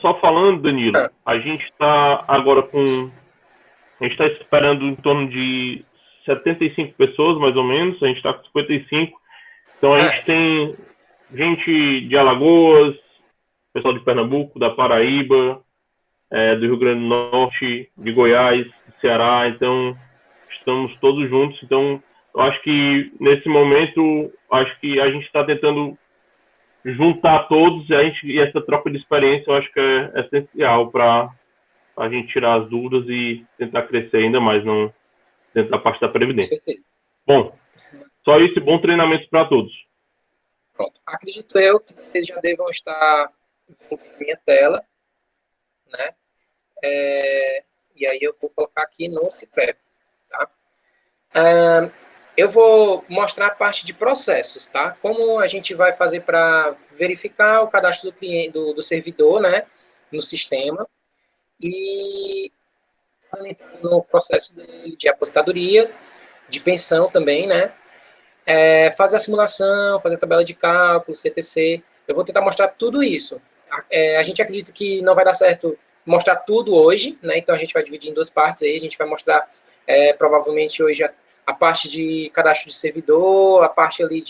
só falando, Danilo, a gente está agora com... A gente está esperando em torno de 75 pessoas, mais ou menos. A gente está com 55. Então, a gente tem gente de Alagoas, pessoal de Pernambuco, da Paraíba, do Rio Grande do Norte, de Goiás, do Ceará. Então, estamos todos juntos. Então, eu acho que, nesse momento, acho que a gente está tentando juntar todos e essa troca de experiência eu acho que é essencial para a gente tirar as dúvidas e tentar crescer ainda mais dentro da parte da Previdência. Bom, só isso, bom treinamento para todos. Pronto. Acredito eu que vocês já devam estar em minha tela, né? E aí eu vou colocar aqui no Ciprep, tá? Eu vou mostrar a parte de processos, tá? Como a gente vai fazer para verificar o cadastro do cliente, do servidor, né? No sistema. E no processo de aposentadoria, de pensão também, né? Fazer a simulação, fazer a tabela de cálculo, CTC. Eu vou tentar mostrar tudo isso. A gente acredita que não vai dar certo mostrar tudo hoje, né? Então a gente vai dividir em duas partes aí. A gente vai mostrar provavelmente hoje a parte de cadastro de servidor, a parte ali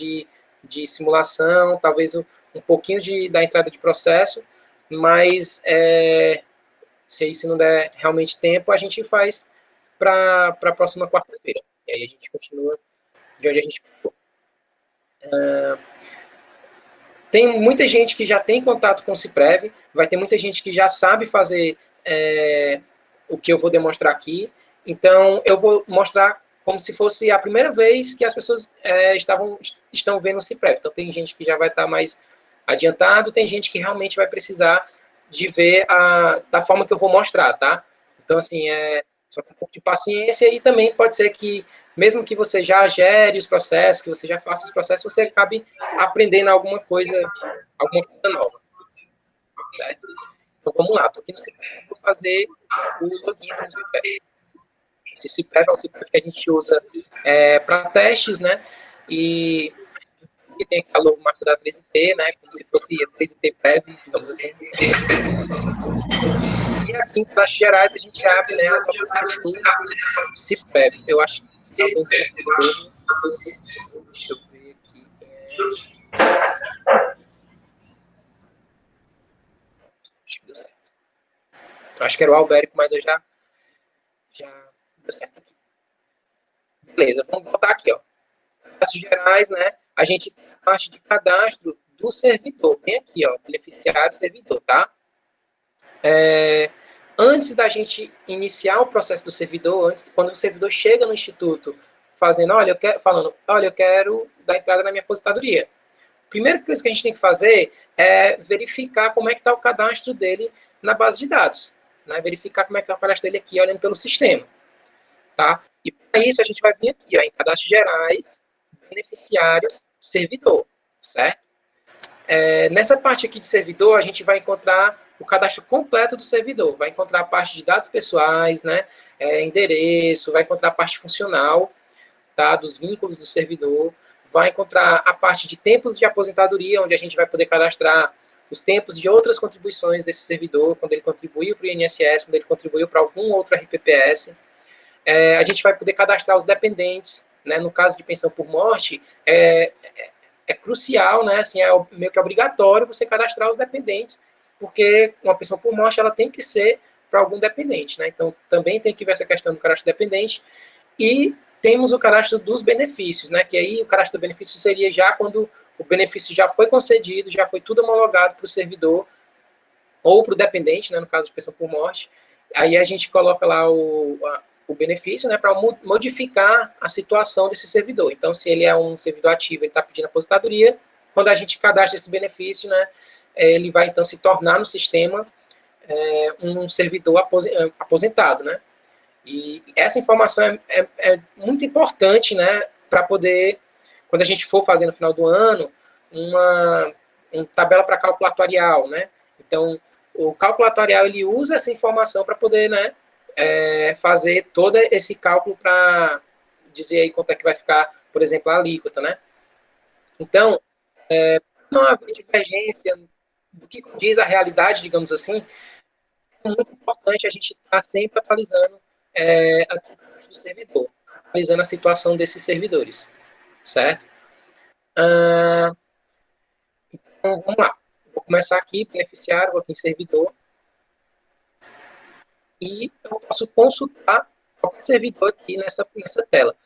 de simulação, talvez um pouquinho da entrada de processo, mas se não der realmente tempo, a gente faz para a próxima quarta-feira. E aí a gente continua de onde a gente ficou. Tem muita gente que já tem contato com o Ciprev, vai ter muita gente que já sabe fazer o que eu vou demonstrar aqui. Então, eu vou mostrar como se fosse a primeira vez que as pessoas estão vendo o Ciprev. Então, tem gente que já vai estar mais adiantado, tem gente que realmente vai precisar de ver da forma que eu vou mostrar, tá? Então, assim, só com um pouco de paciência e também pode ser que, mesmo que você já gere os processos, que você já faça os processos, você acabe aprendendo alguma coisa nova. Certo? Então, vamos lá. Estou aqui no Ciprev, vou fazer o login no Ciprev. Esse Ciprev é o Ciprev que a gente usa para testes, né? E tem aqui a logomarca da 3T, né? Como se fosse a 3T Prev, digamos assim. E aqui em Classes Gerais a gente abre, né, as opções do Ciprev. Eu acho que deixa eu ver aqui. Acho que deu certo. Acho que era o Albérico, mas eu já deu certo aqui. Beleza, vamos voltar aqui, ó. Classes Gerais, né? A gente tem a parte de cadastro do servidor. Vem aqui, ó, beneficiário servidor, tá? Antes da gente iniciar o processo do servidor, quando o servidor chega no instituto falando, olha, eu quero dar entrada na minha aposentadoria. A primeira coisa que a gente tem que fazer é verificar como é que está o cadastro dele na base de dados, né? Verificar como é que está o cadastro dele aqui, olhando pelo sistema, tá? E para isso a gente vai vir aqui, ó, em cadastros gerais, beneficiários, servidor, certo? Nessa parte aqui de servidor, a gente vai encontrar o cadastro completo do servidor. Vai encontrar a parte de dados pessoais, né, endereço, vai encontrar a parte funcional, tá, dos vínculos do servidor, vai encontrar a parte de tempos de aposentadoria, onde a gente vai poder cadastrar os tempos de outras contribuições desse servidor, quando ele contribuiu para o INSS, quando ele contribuiu para algum outro RPPS. A gente vai poder cadastrar os dependentes, né, no caso de pensão por morte, é crucial, né, assim, meio que obrigatório você cadastrar os dependentes, porque uma pensão por morte, ela tem que ser para algum dependente, né, então também tem que ver essa questão do cadastro dependente, e temos o cadastro dos benefícios, né, que aí o cadastro do benefício seria já quando o benefício já foi concedido, já foi tudo homologado para o servidor, ou para o dependente, né, no caso de pensão por morte, aí a gente coloca lá o benefício, né, para modificar a situação desse servidor. Então, se ele é um servidor ativo, ele está pedindo aposentadoria, quando a gente cadastra esse benefício, né, ele vai, então, se tornar no sistema um servidor aposentado, né. E essa informação é muito importante, né, para poder, quando a gente for fazer no final do ano, uma tabela para cálculo atuarial, né. Então, o cálculo atuarial, ele usa essa informação para poder, né, fazer todo esse cálculo para dizer aí quanto é que vai ficar, por exemplo, a alíquota, né? Então, não haver divergência do que diz a realidade, digamos assim, é muito importante a gente estar sempre atualizando aqui do servidor, atualizando a situação desses servidores, certo? Então, vamos lá. Vou começar aqui, beneficiário, vou aqui em servidor, e eu posso consultar qualquer servidor aqui nessa tela.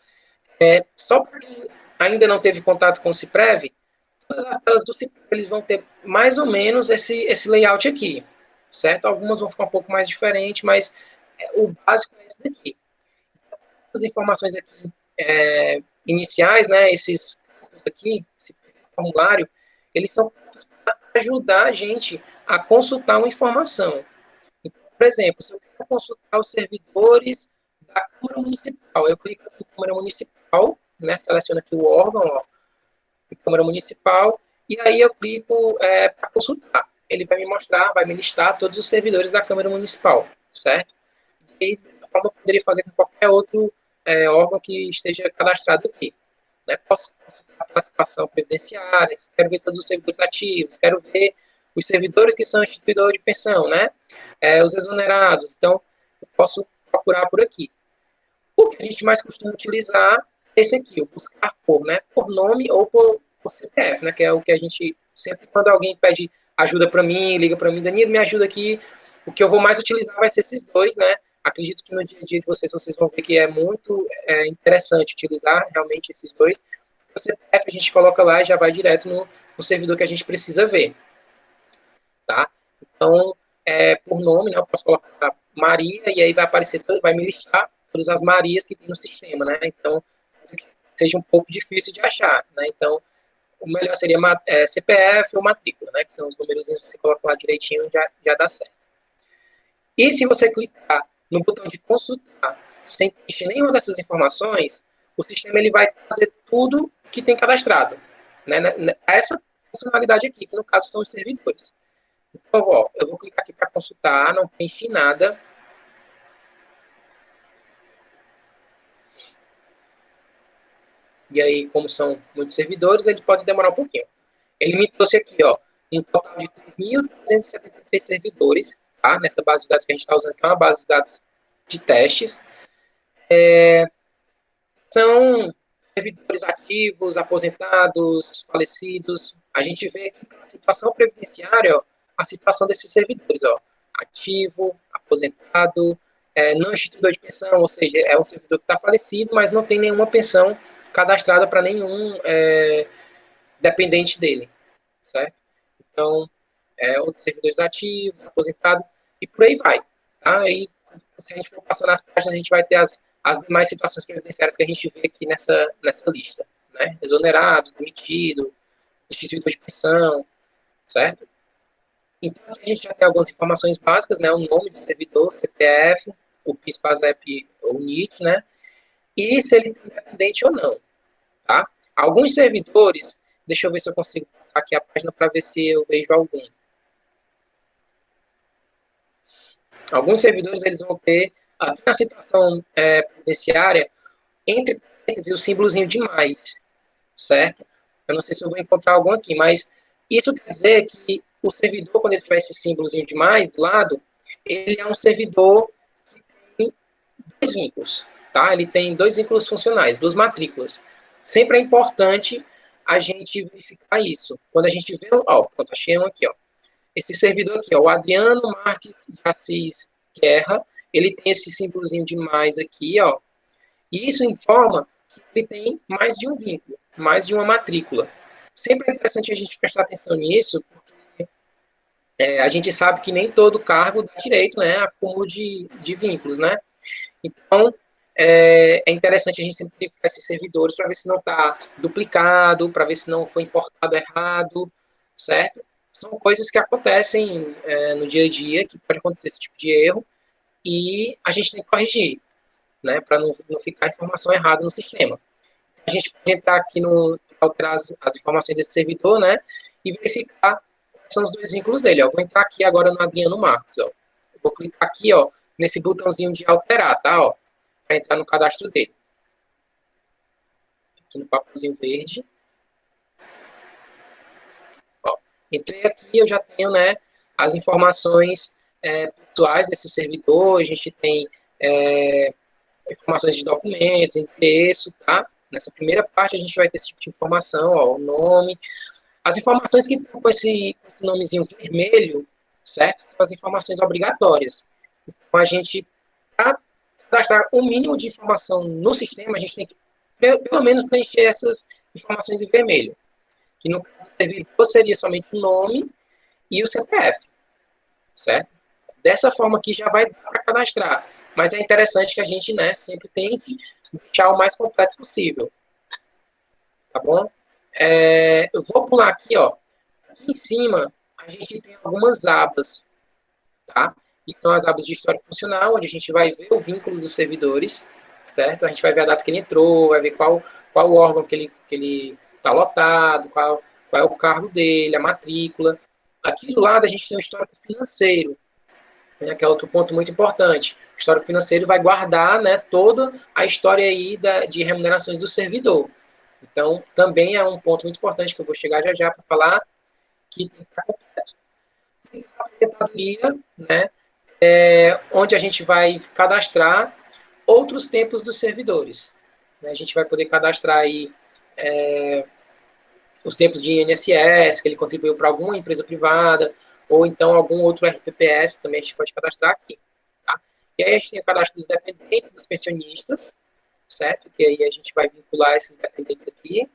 Só para quem ainda não teve contato com o Ciprev, todas as telas do Ciprev eles vão ter mais ou menos esse layout aqui, certo? Algumas vão ficar um pouco mais diferentes, mas o básico é esse daqui. As informações aqui iniciais, né, esses aqui, esse formulário, eles são para ajudar a gente a consultar uma informação. Então, por exemplo, se eu quero consultar os servidores da Câmara Municipal, eu clico aqui em Câmara Municipal, né, seleciono aqui o órgão, ó, Câmara Municipal, e aí eu clico para consultar. Ele vai me mostrar, vai me listar todos os servidores da Câmara Municipal, certo? E dessa forma eu poderia fazer com qualquer outro órgão que esteja cadastrado aqui. Né? Posso consultar a situação previdenciária, quero ver todos os servidores ativos, quero ver os servidores que são instituidores de pensão, né? Os exonerados. Então, eu posso procurar por aqui. O que a gente mais costuma utilizar é esse aqui, o buscar por, né? Por nome ou por CPF, né? Que é o que a gente sempre, quando alguém pede ajuda para mim, liga para mim, Danilo, me ajuda aqui. O que eu vou mais utilizar vai ser esses dois, né? Acredito que no dia a dia de vocês vão ver que é muito interessante utilizar realmente esses dois. O CPF a gente coloca lá e já vai direto no servidor que a gente precisa ver, tá? Então, por nome, né? Eu posso colocar Maria e aí vai aparecer, vai me listar todas as Marias que tem no sistema, né? Então, seja um pouco difícil de achar, né? Então, o melhor seria CPF ou matrícula, né? Que são os números que você coloca lá direitinho, já dá certo. E se você clicar no botão de consultar, sem preencher nenhuma dessas informações, o sistema ele vai fazer tudo que tem cadastrado, né? Essa funcionalidade aqui, que no caso são os servidores. Então, ó, eu vou clicar aqui para consultar, não preenchi nada. E aí, como são muitos servidores, ele pode demorar um pouquinho. Ele me trouxe aqui, ó, um total de 3.373 servidores, tá? Nessa base de dados que a gente está usando, que é uma base de dados de testes. São servidores ativos, aposentados, falecidos. A gente vê aqui na situação previdenciária, ó, a situação desses servidores, ó, ativo, aposentado, não instituidor de pensão, ou seja, é um servidor que está falecido, mas não tem nenhuma pensão cadastrada para nenhum dependente dele, certo? Então, outros servidores ativos, aposentados, e por aí vai, tá? Aí, se a gente for passando as páginas, a gente vai ter as demais situações previdenciárias que a gente vê aqui nessa lista, né? Exonerados, demitido, instituidor de pensão, certo? Então, aqui a gente já tem algumas informações básicas, né? O nome do servidor, CPF, o PIS, PASEP ou NIT, né? E se ele é independente ou não, tá? Alguns servidores, deixa eu ver se eu consigo passar aqui a página para ver se eu vejo algum. Alguns servidores, eles vão ter, aqui na situação previdenciária, entre parênteses, o símbolozinho de mais, certo? Eu não sei se eu vou encontrar algum aqui, mas isso quer dizer que o servidor, quando ele tiver esse símbolozinho de mais do lado, ele é um servidor que tem dois vínculos, tá? Ele tem dois vínculos funcionais, duas matrículas. Sempre é importante a gente verificar isso. Quando a gente vê, ó, pronto, achei um aqui, ó. Esse servidor aqui, ó, o Adriano Marques de Assis Guerra, ele tem esse símbolozinho de mais aqui, ó. E isso informa que ele tem mais de um vínculo, mais de uma matrícula. Sempre é interessante a gente prestar atenção nisso, porque a gente sabe que nem todo cargo dá direito, né, a acúmulo de vínculos, né? Então, é interessante a gente sempre verificar esses servidores para ver se não está duplicado, para ver se não foi importado errado, certo? São coisas que acontecem no dia a dia, que pode acontecer esse tipo de erro, e a gente tem que corrigir, né, para não ficar informação errada no sistema. A gente pode entrar aqui alterar as informações desse servidor, né, e verificar quais são os dois vínculos dele. Ó. Vou entrar aqui agora no Adriano Marques, ó. Eu vou clicar aqui, ó, nesse botãozinho de alterar, tá, ó, para entrar no cadastro dele. Aqui no papelzinho verde. Ó. Entrei aqui, eu já tenho, né, as informações pessoais desse servidor, a gente tem informações de documentos, endereço, tá? Nessa primeira parte a gente vai ter esse tipo de informação, ó, o nome. As informações que estão com esse nomezinho vermelho, certo? São as informações obrigatórias. Então, a gente, para cadastrar o mínimo de informação no sistema, a gente tem que, pelo menos, preencher essas informações em vermelho. Que no caso do servidor seria somente o nome e o CPF, certo? Dessa forma aqui já vai dar para cadastrar. Mas é interessante que a gente, né, sempre tente deixar o mais completo possível. Tá bom? Eu vou pular aqui, ó. Aqui em cima, a gente tem algumas abas, tá? E são as abas de histórico funcional, onde a gente vai ver o vínculo dos servidores, certo? A gente vai ver a data que ele entrou, vai ver qual órgão que ele está lotado, qual é o cargo dele, a matrícula. Aqui do lado a gente tem o histórico financeiro, né, que é outro ponto muito importante. O histórico financeiro vai guardar, né, toda a história aí de remunerações do servidor. Então, também é um ponto muito importante que eu vou chegar já para falar, que tem que estar completo. Tem que estar a aposentadoria, né, onde a gente vai cadastrar outros tempos dos servidores. A gente vai poder cadastrar aí os tempos de INSS, que ele contribuiu para alguma empresa privada, ou então algum outro RPPS, também a gente pode cadastrar aqui. Tá? E aí a gente tem o cadastro dos dependentes, dos pensionistas, certo? Que aí a gente vai vincular esses dependentes aqui.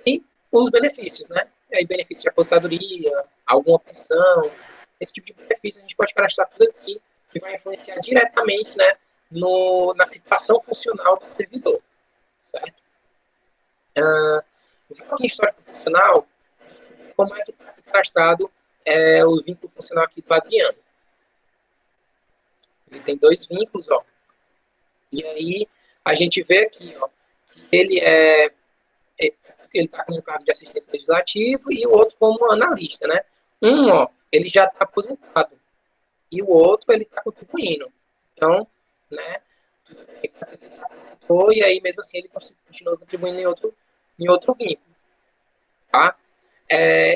E os benefícios, né? E aí benefício de aposentadoria, alguma pensão, esse tipo de benefício a gente pode cadastrar tudo aqui, que vai influenciar diretamente, né, na situação funcional do servidor, certo? Aqui em histórico funcional, como é que está cadastrado o vínculo funcional aqui do Adriano. Ele tem 2 vínculos, ó. E aí a gente vê aqui, ó, que ele está com um cargo de assistente legislativo e o outro como analista, né? Ó, ele já está aposentado e o outro ele está contribuindo. Então, né? Ele se aposentou e aí mesmo assim ele continua contribuindo em outro vínculo, tá?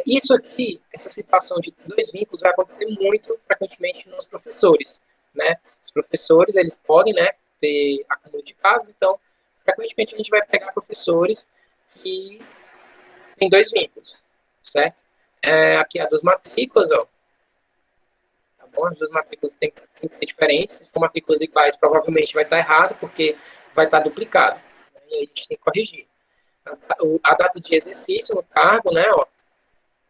Isso aqui, essa situação de 2 vínculos vai acontecer muito frequentemente nos professores, né? Os professores, eles podem, né, ter acúmulo de cargos, então, frequentemente a gente vai pegar professores que têm 2 vínculos, certo? Aqui há 2 matrículas, ó. Tá bom? As 2 matrículas têm que ser diferentes. Se for matrículas iguais, provavelmente vai estar errado, porque vai estar duplicado. E aí a gente tem que corrigir. A data de exercício no cargo, né, ó,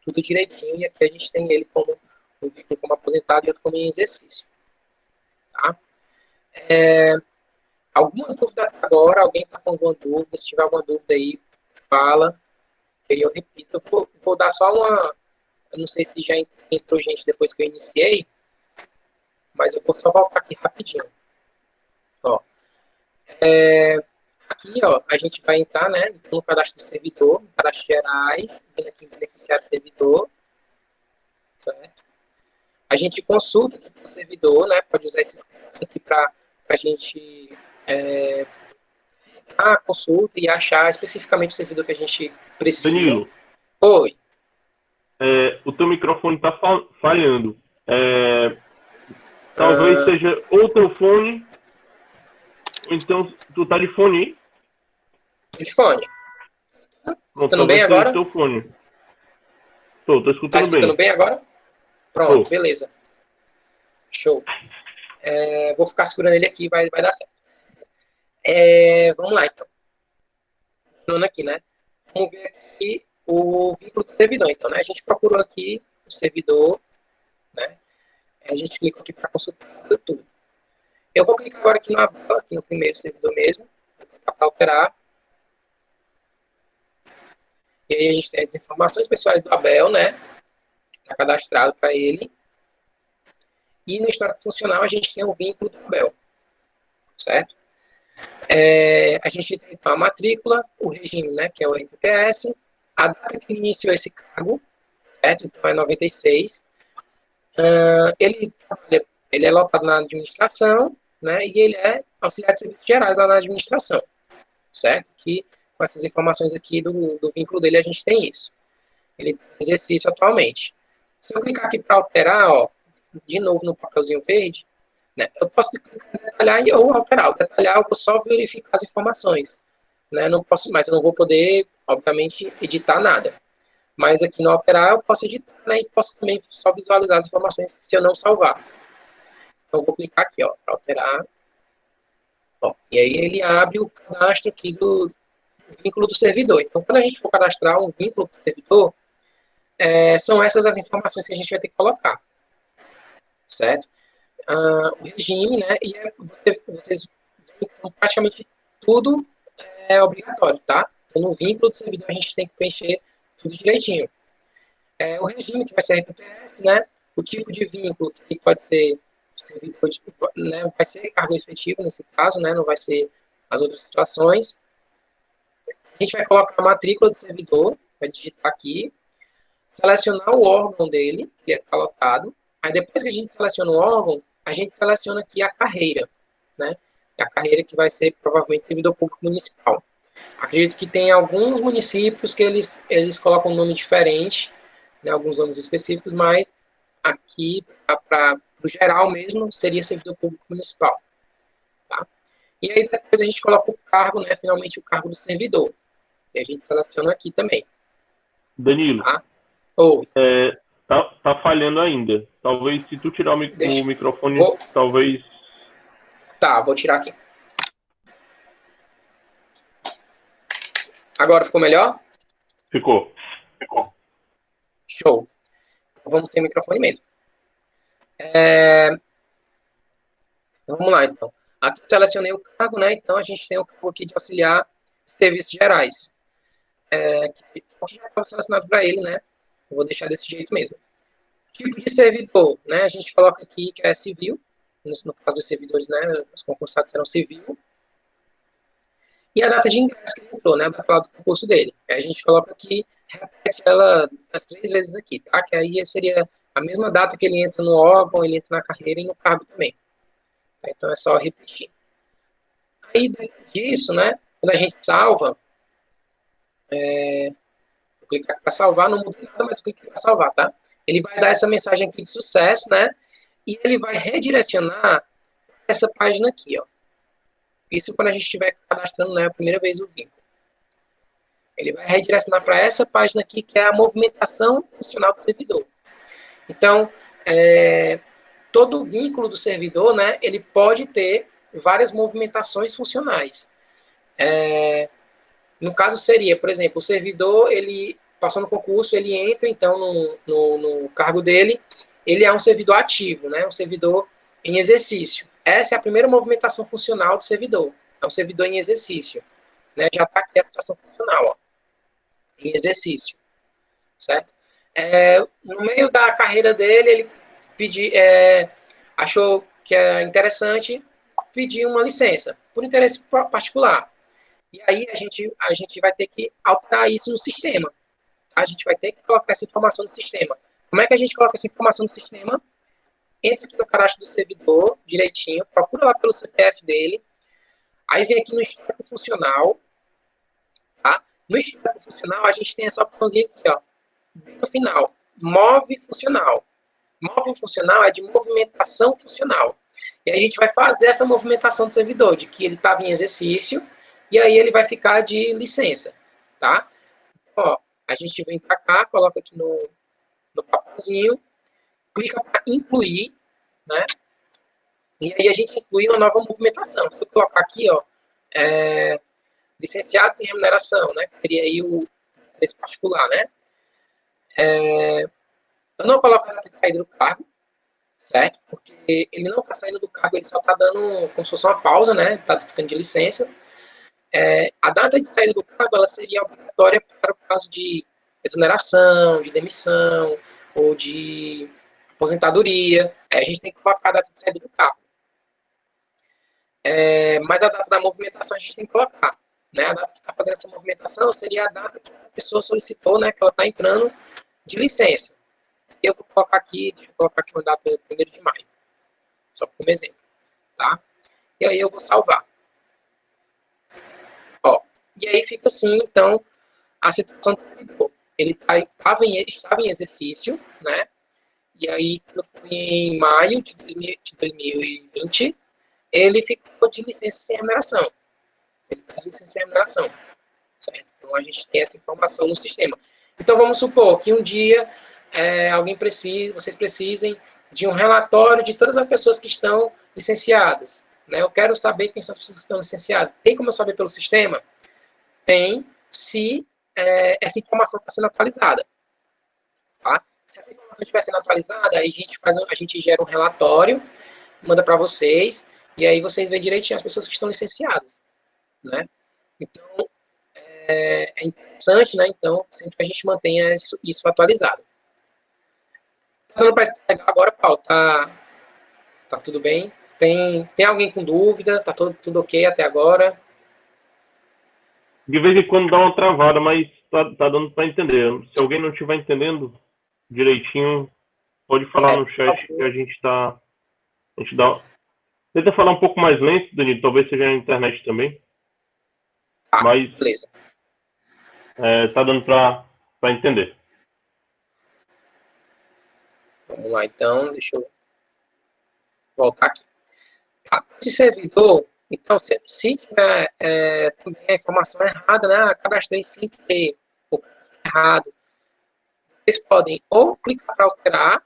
tudo direitinho, e aqui a gente tem ele como um vínculo como aposentado e outro como em exercício. Tá? Alguma dúvida agora? Alguém está com alguma dúvida? Se tiver alguma dúvida aí, fala. E eu repito, eu vou dar só uma... Eu não sei se já entrou gente depois que eu iniciei, mas eu vou só voltar aqui rapidinho. Ó, aqui, ó, a gente vai entrar, né, no cadastro do servidor, no cadastro gerais, vindo aqui em beneficiário servidor, certo? A gente consulta aqui o servidor, né? Pode usar esses aqui para a gente a consulta e achar especificamente o servidor que a gente precisa. Danilo. Oi. O teu microfone está falhando. Talvez seja ou teu fone, ou então tu tá de fone aí? De fone. Escutando bem agora? Teu fone. Tô escutando bem. Tá escutando bem agora? Pronto, beleza. Show. Vou ficar segurando ele aqui, vai dar certo. Vamos lá, então. Continuando aqui, né? Vamos ver aqui o vínculo do servidor. Então, né? A gente procurou aqui o servidor, né? A gente clica aqui para consultar tudo. Eu vou clicar agora aqui no primeiro servidor mesmo, para alterar. E aí a gente tem as informações pessoais do Abel, né? Que está cadastrado para ele. E no histórico funcional a gente tem o vínculo do Abel, certo? A gente tem então, a matrícula, o regime, né, que é o RTPS, a data que iniciou esse cargo, certo? Então é 96. Ele é lotado na administração, né, e ele é auxiliar de serviços gerais lá na administração, certo? Que com essas informações aqui do vínculo dele a gente tem isso. Ele está em exercício atualmente. Se eu clicar aqui para alterar, ó, de novo no papelzinho verde, né, eu posso clicar em detalhar ou alterar. O detalhar eu vou só verificar as informações. Né, não posso mais, eu não vou poder, obviamente, editar nada. Mas aqui no alterar eu posso editar, né, e posso também só visualizar as informações se eu não salvar. Então eu vou clicar aqui, ó, para alterar. Ó, e aí ele abre o cadastro aqui do vínculo do servidor. Então, quando a gente for cadastrar um vínculo do servidor, são essas as informações que a gente vai ter que colocar, certo? O regime, né, e vocês veem que são praticamente tudo obrigatório, tá? Então, no vínculo do servidor a gente tem que preencher tudo direitinho. O regime, que vai ser RPPS, né, o tipo de vínculo, que pode ser servidor, né, vai ser cargo efetivo nesse caso, né, não vai ser as outras situações. A gente vai colocar a matrícula do servidor, vai digitar aqui, selecionar o órgão dele, que é alocado. Aí depois que a gente seleciona o órgão, a gente seleciona aqui a carreira, né? A carreira que vai ser provavelmente servidor público municipal. Acredito que tem alguns municípios que eles colocam um nome diferente, né, alguns nomes específicos, mas aqui, para o geral mesmo, seria servidor público municipal. Tá? E aí depois a gente coloca o cargo, né, finalmente o cargo do servidor. E a gente seleciona aqui também. Danilo, Tá? Ou, tá falhando ainda. Talvez se tu tirar o microfone, talvez... Tá, vou tirar aqui. Agora ficou melhor? Ficou. Show. Então, vamos sem microfone mesmo. Então, vamos lá, então. Aqui eu selecionei o cargo, né? Então, a gente tem o cargo aqui de auxiliar serviços gerais. Que já está selecionado para ele, né? Eu vou deixar desse jeito mesmo. Tipo de servidor, né? A gente coloca aqui que é civil. No caso dos servidores, né? Os concursados serão civil. E a data de ingresso que ele entrou, né? A data do concurso dele. Aí a gente coloca aqui, repete ela as 3 vezes aqui, tá? Que aí seria a mesma data que ele entra no órgão, ele entra na carreira e no cargo também. Tá? Então é só repetir. Aí, depois disso, né? Quando a gente salva, vou clicar para salvar, não muda nada, mas clique para salvar, tá? Ele vai dar essa mensagem aqui de sucesso, né? E ele vai redirecionar essa página aqui, ó. Isso quando a gente estiver cadastrando, né, a primeira vez o vínculo. Ele vai redirecionar para essa página aqui, que é a movimentação funcional do servidor. Então, todo vínculo do servidor, né, ele pode ter várias movimentações funcionais. No caso seria, por exemplo, o servidor, ele passou no concurso, ele entra, então, no cargo dele, ele é um servidor ativo, né, um servidor em exercício. Essa é a primeira movimentação funcional do servidor. É um servidor em exercício. Né, já está aqui a situação funcional, ó, em exercício. Certo? No meio da carreira dele, ele achou que é interessante pedir uma licença, por interesse particular. E aí a gente vai ter que alterar isso no sistema. Tá? A gente vai ter que colocar essa informação no sistema. Como é que a gente coloca essa informação no sistema? Entra aqui no cadastro do servidor, direitinho, procura lá pelo CPF dele, aí vem aqui no histórico funcional, tá? No histórico funcional, a gente tem essa opçãozinha aqui, ó, no final, move funcional. Move funcional é de movimentação funcional. E aí a gente vai fazer essa movimentação do servidor, de que ele estava em exercício, e aí ele vai ficar de licença, tá? Ó, a gente vem para cá, coloca aqui no papelzinho, clica para incluir, né? E aí a gente inclui uma nova movimentação. Se eu colocar aqui, ó, licenciados em remuneração, né? Que seria aí o interesse particular, né? Eu não coloco a data de saída do cargo, certo? Porque ele não está saindo do cargo, ele só está dando como se fosse uma pausa, né? Está ficando de licença. A data de saída do cargo, ela seria obrigatória para o caso de exoneração, de demissão ou de aposentadoria. A gente tem que colocar a data de saída do cargo. Mas a data da movimentação a gente tem que colocar. Né? A data que está fazendo essa movimentação seria a data que a pessoa solicitou, né? Que ela está entrando de licença. Eu vou colocar aqui, deixa eu colocar aqui uma data 1º de maio. Só como exemplo. Tá? E aí eu vou salvar. Ó, e aí fica assim, então, a situação do servidor. ele estava em exercício, né? E aí, quando foi em maio de 2020, ele ficou de licença sem remuneração. Ele está de licença sem remuneração, certo? Então, a gente tem essa informação no sistema. Então, vamos supor que um dia vocês precisem de um relatório de todas as pessoas que estão licenciadas, né? Eu quero saber quem são as pessoas que estão licenciadas. Tem como eu saber pelo sistema? Tem, se essa informação está sendo atualizada. Tá? Se essa informação estiver sendo atualizada, aí a gente gera um relatório, manda para vocês, e aí vocês veem direitinho as pessoas que estão licenciadas. Né? Então, é interessante, né? Então, sempre que a gente mantenha isso atualizado. Tá dando para pegar agora, Paulo? Tá tudo bem? Tem alguém com dúvida? Tá tudo ok até agora? De vez em quando dá uma travada, mas tá dando para entender. Se alguém não estiver entendendo direitinho, pode falar no chat que a gente dá. Tenta falar um pouco mais lento, Danilo, talvez seja a internet também. Mas beleza. Tá dando para entender. Vamos lá, então, deixa eu voltar aqui. Tá. Esse servidor, então, se tiver também a informação errada, né, cadastrei sem ter ou errado, vocês podem ou clicar para alterar,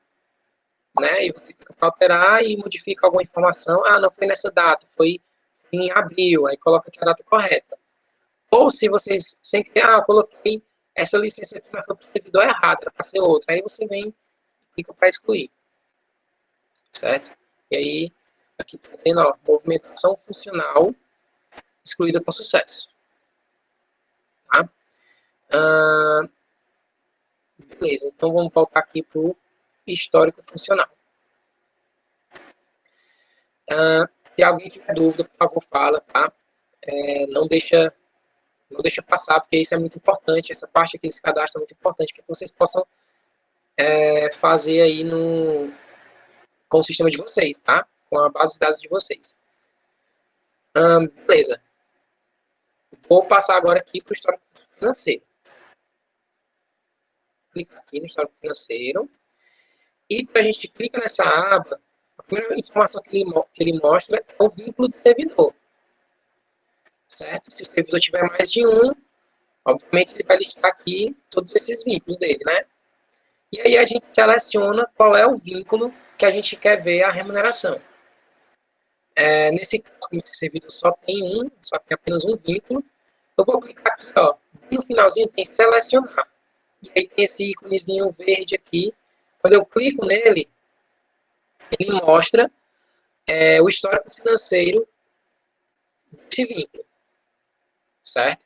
né, e você clica para alterar e modifica alguma informação. Ah, não foi nessa data, foi em abril, aí coloca aqui a data correta. Ou se vocês, sem querer, eu coloquei essa licença aqui, mas foi para o servidor errado, era para ser outra. Aí você vem e clica para excluir. Certo? E aí, aqui está dizendo, ó, movimentação funcional excluída com sucesso. Tá? Beleza, então vamos voltar aqui para o histórico funcional. Se alguém tiver dúvida, por favor, fala, tá? Não deixa passar, porque isso é muito importante, essa parte aqui desse cadastro é muito importante, para que vocês possam fazer aí com o sistema de vocês, tá? Com a base de dados de vocês. Beleza. Vou passar agora aqui para o histórico financeiro. Clica aqui no histórico financeiro. E quando a gente clica nessa aba, a primeira informação que ele mostra é o vínculo do servidor. Certo? Se o servidor tiver mais de um, obviamente ele vai listar aqui todos esses vínculos dele, né? E aí a gente seleciona qual é o vínculo que a gente quer ver a remuneração. Nesse caso, como esse servidor só tem apenas um vínculo, eu vou clicar aqui, ó, no finalzinho tem selecionar. E aí tem esse íconezinho verde aqui. Quando eu clico nele, ele mostra o histórico financeiro desse vínculo. Certo?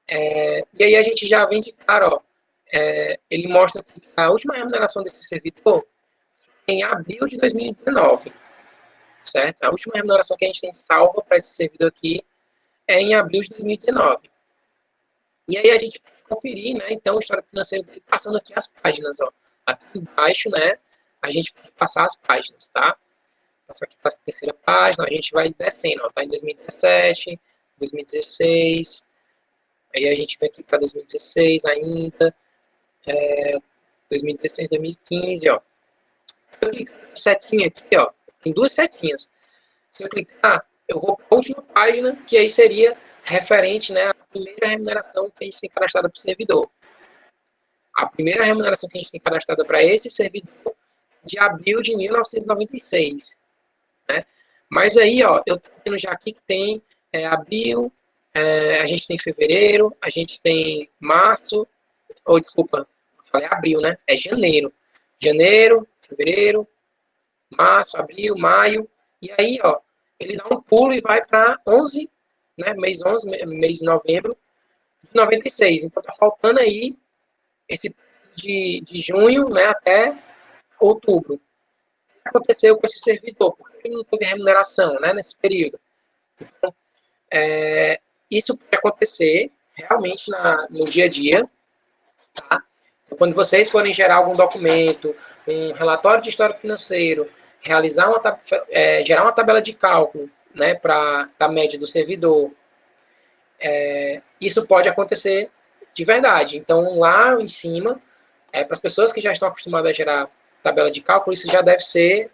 E aí a gente já vem de cara, ó, ele mostra que a última remuneração desse servidor foi em abril de 2019. Certo? A última remuneração que a gente tem salva para esse servidor aqui é em abril de 2019. E aí a gente pode conferir, né? Então, o histórico financeiro dele passando aqui as páginas, ó. Aqui embaixo, né? A gente pode passar as páginas, tá? Passar aqui para a terceira página, a gente vai descendo, ó. Tá em 2017, 2016. Aí a gente vem aqui para 2016 ainda. 2016, 2015, ó. Se eu clicar nessa setinha aqui, ó. Tem duas setinhas. Se eu clicar, eu vou para a última página, que aí seria referente, né, à primeira remuneração que a gente tem cadastrada para o servidor. A primeira remuneração que a gente tem cadastrada para esse servidor de abril de 1996. Né? Mas aí, ó, eu estou vendo já aqui que tem abril, a gente tem fevereiro, a gente tem março, ou desculpa, falei abril, né? É janeiro. Janeiro, fevereiro, março, abril, maio. E aí, ó, ele dá um pulo e vai para 11, né, mês 11, mês de novembro de 96. Então, tá faltando aí esse de junho, né, até outubro. O que aconteceu com esse servidor? Por que ele não teve remuneração, né, nesse período? Então, isso pode acontecer realmente no dia a dia, tá? Então, quando vocês forem gerar algum documento, um relatório de histórico financeiro, gerar uma tabela de cálculo, né, para a média do servidor, isso pode acontecer de verdade. Então, lá em cima, para as pessoas que já estão acostumadas a gerar tabela de cálculo, isso já deve ser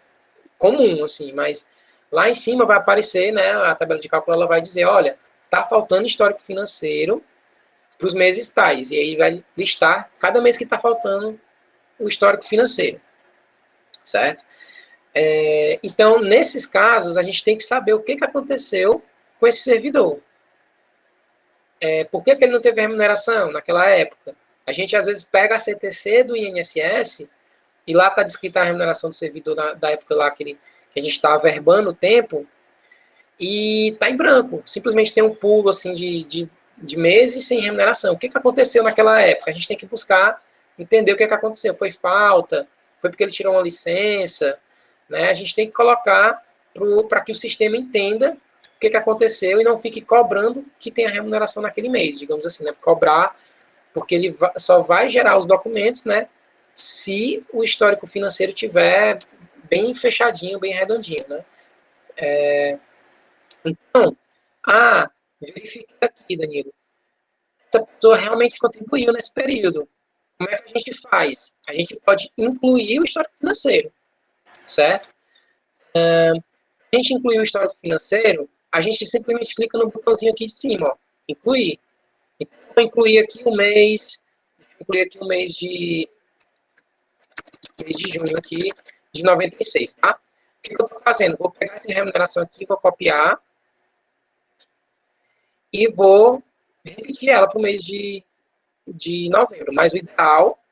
comum, assim, mas lá em cima vai aparecer, né, a tabela de cálculo, ela vai dizer, olha, tá faltando histórico financeiro para os meses tais, e aí vai listar cada mês que está faltando o histórico financeiro, certo? Então, nesses casos, a gente tem que saber o que aconteceu com esse servidor. Por que ele não teve remuneração naquela época? A gente, às vezes, pega a CTC do INSS e lá está descrita a remuneração do servidor da época lá que a gente está averbando o tempo e está em branco. Simplesmente tem um pulo assim, de meses sem remuneração. O que aconteceu naquela época? A gente tem que buscar entender o que aconteceu. Foi falta? Foi porque ele tirou uma licença? Né? A gente tem que colocar para que o sistema entenda o que aconteceu e não fique cobrando que tem a remuneração naquele mês, digamos assim, né? Cobrar, porque ele só vai gerar os documentos, né? Se o histórico financeiro tiver bem fechadinho, bem redondinho, né? Então, verifica aqui, Danilo. Essa pessoa realmente contribuiu nesse período. Como é que a gente faz? A gente pode incluir o histórico financeiro, certo? A gente incluir o histórico financeiro, a gente simplesmente clica no botãozinho aqui de cima, ó, incluir. Então, vou incluir aqui o mês, de junho aqui, de 96, tá? O que eu estou fazendo? Vou pegar essa remuneração aqui, vou copiar e vou repetir ela para o mês de novembro. Mas o ideal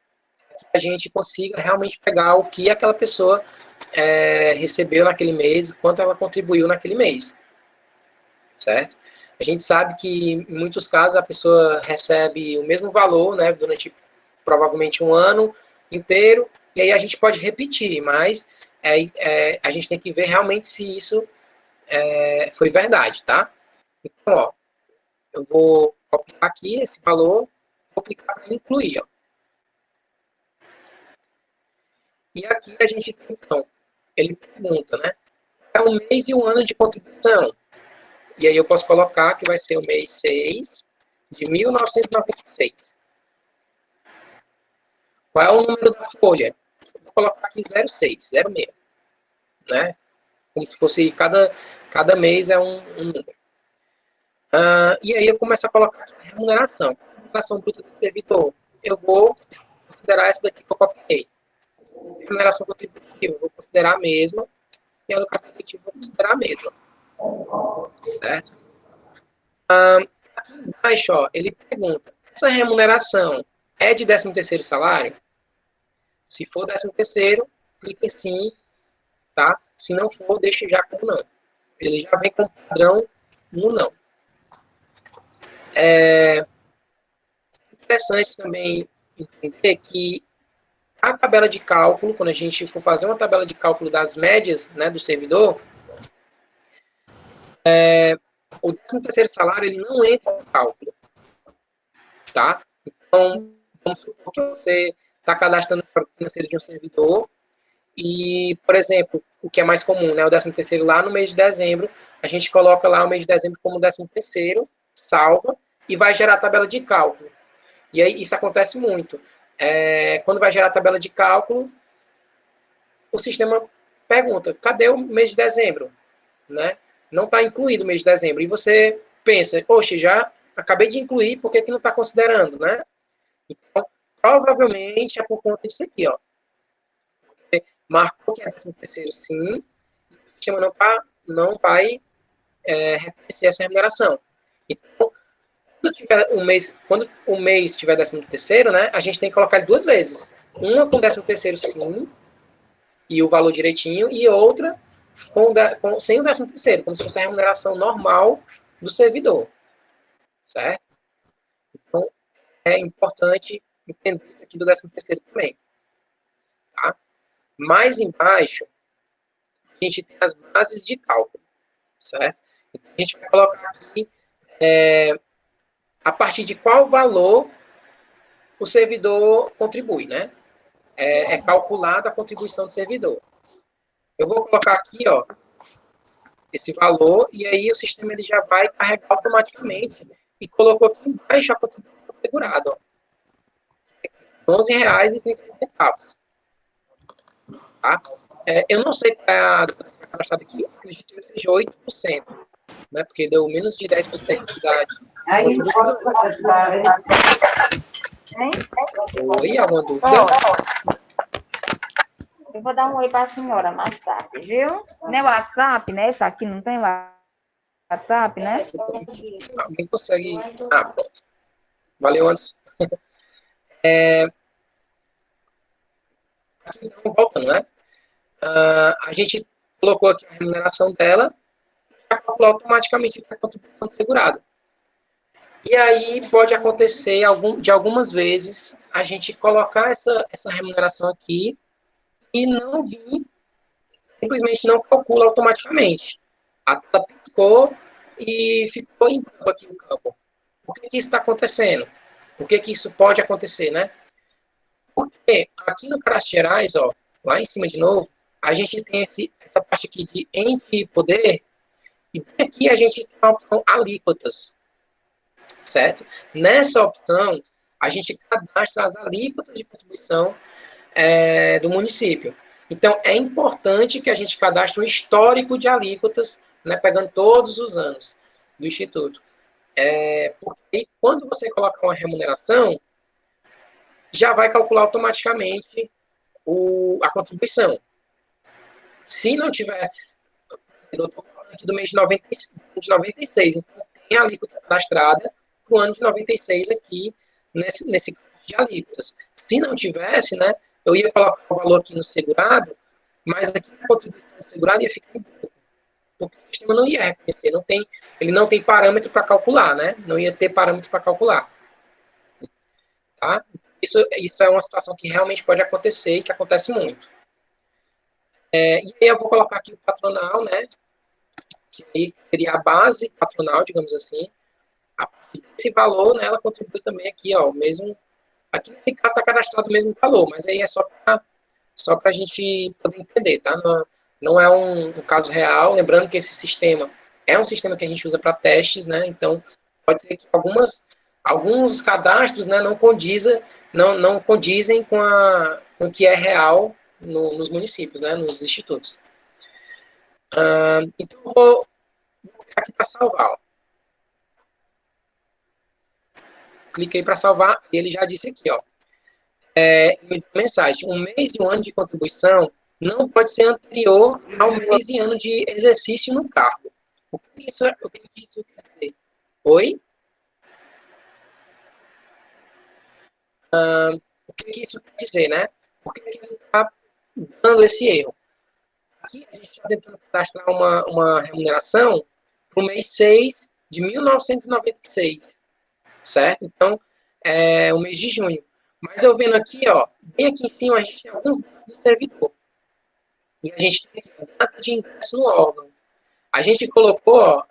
é que a gente consiga realmente pegar o que aquela pessoa recebeu naquele mês, quanto ela contribuiu naquele mês, certo? A gente sabe que, em muitos casos, a pessoa recebe o mesmo valor, né, durante provavelmente um ano inteiro, e aí a gente pode repetir, mas a gente tem que ver realmente se isso foi verdade, tá? Então, ó, eu vou copiar aqui esse valor, vou clicar em incluir, ó. E aqui a gente tem, então, ele pergunta, né? É o mês e o ano de contribuição. E aí eu posso colocar que vai ser o mês 6 de 1996. Qual é o número da folha? Vou colocar aqui 06, 06, né? Como se fosse cada mês é um número. E aí eu começo a colocar aqui a remuneração. A remuneração bruta do servidor. Eu vou considerar essa daqui que eu copiei. Remuneração contributiva, eu vou considerar a mesma. E a alocação efetiva, eu vou considerar a mesma. Certo? Aqui embaixo, ó, ele pergunta, essa remuneração é de 13º salário? Se for 13º, clica em sim, tá? Se não for, deixa já como não. Ele já vem com padrão no não. É interessante também entender que a tabela de cálculo, quando a gente for fazer uma tabela de cálculo das médias, né, do servidor, o 13º salário ele não entra no cálculo, tá? Então, vamos supor que você está cadastrando o histórico financeiro de um servidor e, por exemplo, o que é mais comum, né, o 13º lá no mês de dezembro, a gente coloca lá o mês de dezembro como 13º, salva, e vai gerar a tabela de cálculo. E aí isso acontece muito. Quando vai gerar a tabela de cálculo, o sistema pergunta, cadê o mês de dezembro? Né? Não está incluído o mês de dezembro. E você pensa, poxa, já acabei de incluir, por que não está considerando? Né? Então, provavelmente é por conta disso aqui. Ó. Você marcou que é 13º sim, o sistema não vai reconhecer essa remuneração. Então, quando o mês tiver 13º, né, a gente tem que colocar ele duas vezes. Uma com 13º sim, e o valor direitinho, e outra sem o 13º, como se fosse a remuneração normal do servidor. Certo? Então, é importante entender isso aqui do 13º também. Tá? Mais embaixo, a gente tem as bases de cálculo. Certo? Então, a gente vai colocar aqui a partir de qual valor o servidor contribui, né? É calculada a contribuição do servidor. Eu vou colocar aqui, ó, esse valor, e aí o sistema ele já vai carregar automaticamente e colocou aqui embaixo a contribuição segurado, ó. R$11,30. Tá? Eu não sei qual é a taxa aqui, acredito que seja 8%, né? Porque deu menos de 10% da Aí, Oi, alguma dúvida? Eu vou dar um oi para a senhora mais tarde, viu? No WhatsApp, né? Essa aqui não tem WhatsApp, né? Alguém consegue... Ah, pronto. Valeu, Anderson. Aqui, então, voltando, né? A gente colocou aqui a remuneração dela para calcular automaticamente a contribuição do segurado. E aí pode acontecer de algumas vezes a gente colocar essa remuneração aqui e não vir, simplesmente não calcula automaticamente. A tela piscou e ficou em branco aqui no campo. Por que isso está acontecendo? Por que isso pode acontecer, né? Porque aqui no Cadastro Gerais, ó, lá em cima de novo, a gente tem essa parte aqui de ente poder, e aqui a gente tem a opção alíquotas, certo? Nessa opção, a gente cadastra as alíquotas de contribuição do município. Então, é importante que a gente cadastre um histórico de alíquotas, né, pegando todos os anos do Instituto. Porque quando você coloca uma remuneração, já vai calcular automaticamente a contribuição. Se não tiver, eu estou falando aqui do mês de 96, então tem a alíquota cadastrada para o ano de 96 aqui, nesse caso de alíquotas. Se não tivesse, né, eu ia colocar o valor aqui no segurado, mas aqui a contribuição do segurado ia ficar em branco, porque o sistema não ia reconhecer, ele não tem parâmetro para calcular, né? Não ia ter parâmetro para calcular. Tá? Isso é uma situação que realmente pode acontecer e que acontece muito. E aí eu vou colocar aqui o patronal, né? Que aí seria a base patronal, digamos assim. A partir desse valor, né, ela contribui também aqui, ó, o mesmo. Aqui nesse caso está cadastrado o mesmo valor, mas aí é só para a gente poder entender, tá? Não é um caso real. Lembrando que esse sistema é um sistema que a gente usa para testes, né? Então, pode ser que alguns cadastros, né, não condizem com o que é real nos municípios, né, nos institutos. Então, eu vou clicar aqui para salvar. Ó. Cliquei para salvar e ele já disse aqui, ó. Mensagem: um mês e um ano de contribuição não pode ser anterior ao mês e ano de exercício no cargo. O que isso quer dizer? Oi? O que isso quer dizer, né? Por que ele está dando esse erro? Aqui a gente está tentando cadastrar uma remuneração para o mês 6 de 1996, certo? Então, é o mês de junho. Mas eu vendo aqui, ó, bem aqui em cima, a gente tem alguns dados do servidor. E a gente tem aqui a data de ingresso no órgão. A gente colocou, ó,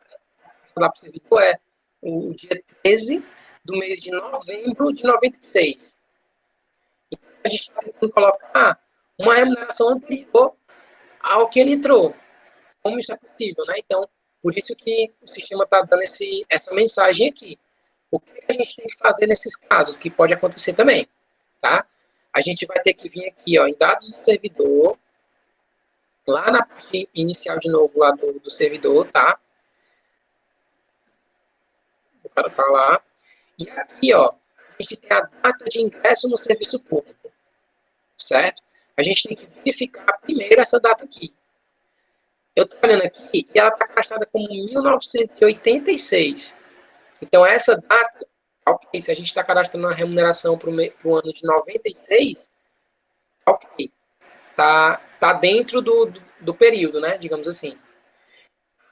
lá para o servidor, o dia 13 do mês de novembro de 96. Então, a gente está tentando colocar uma remuneração anterior ao que ele entrou. Como isso é possível, né? Então, por isso que o sistema está dando essa mensagem aqui. O que a gente tem que fazer nesses casos, que pode acontecer também, tá? A gente vai ter que vir aqui, ó, em dados do servidor, lá na parte inicial de novo, lá do servidor, tá? O cara tá lá. E aqui, ó, a gente tem a data de ingresso no serviço público, certo? A gente tem que verificar primeiro essa data aqui. Eu estou olhando aqui e ela está cadastrada como 1986. Então, essa data, ok, se a gente está cadastrando uma remuneração para o ano de 96, ok, tá dentro do período, né, digamos assim.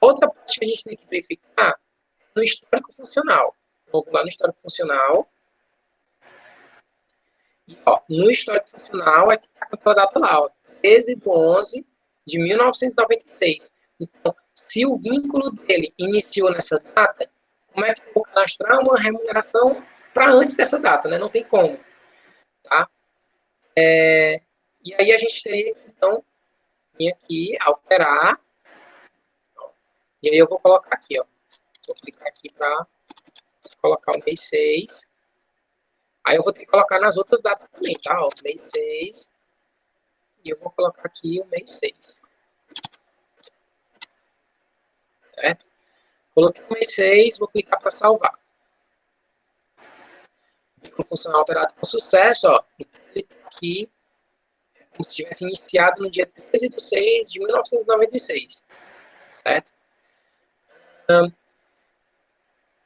Outra parte que a gente tem que verificar é no histórico funcional. Então, vou lá no histórico funcional. E, ó, no histórico funcional é que está com aquela data lá, ó, 13 de 11 de 1996. Então, se o vínculo dele iniciou nessa data, como é que eu vou cadastrar uma remuneração para antes dessa data, né? Não tem como, tá? E aí a gente teria que, então, vir aqui, alterar, e aí eu vou colocar aqui, ó. Vou clicar aqui para colocar o mês 6. Aí eu vou ter que colocar nas outras datas também, tá? Ó, mês 6. E eu vou colocar aqui o mês 6. Certo? Coloquei o mês 6, vou clicar para salvar. Vínculo funcional alterado com sucesso, ó. Então, ele está aqui como se tivesse iniciado no dia 13 de 6 de 1996. Certo?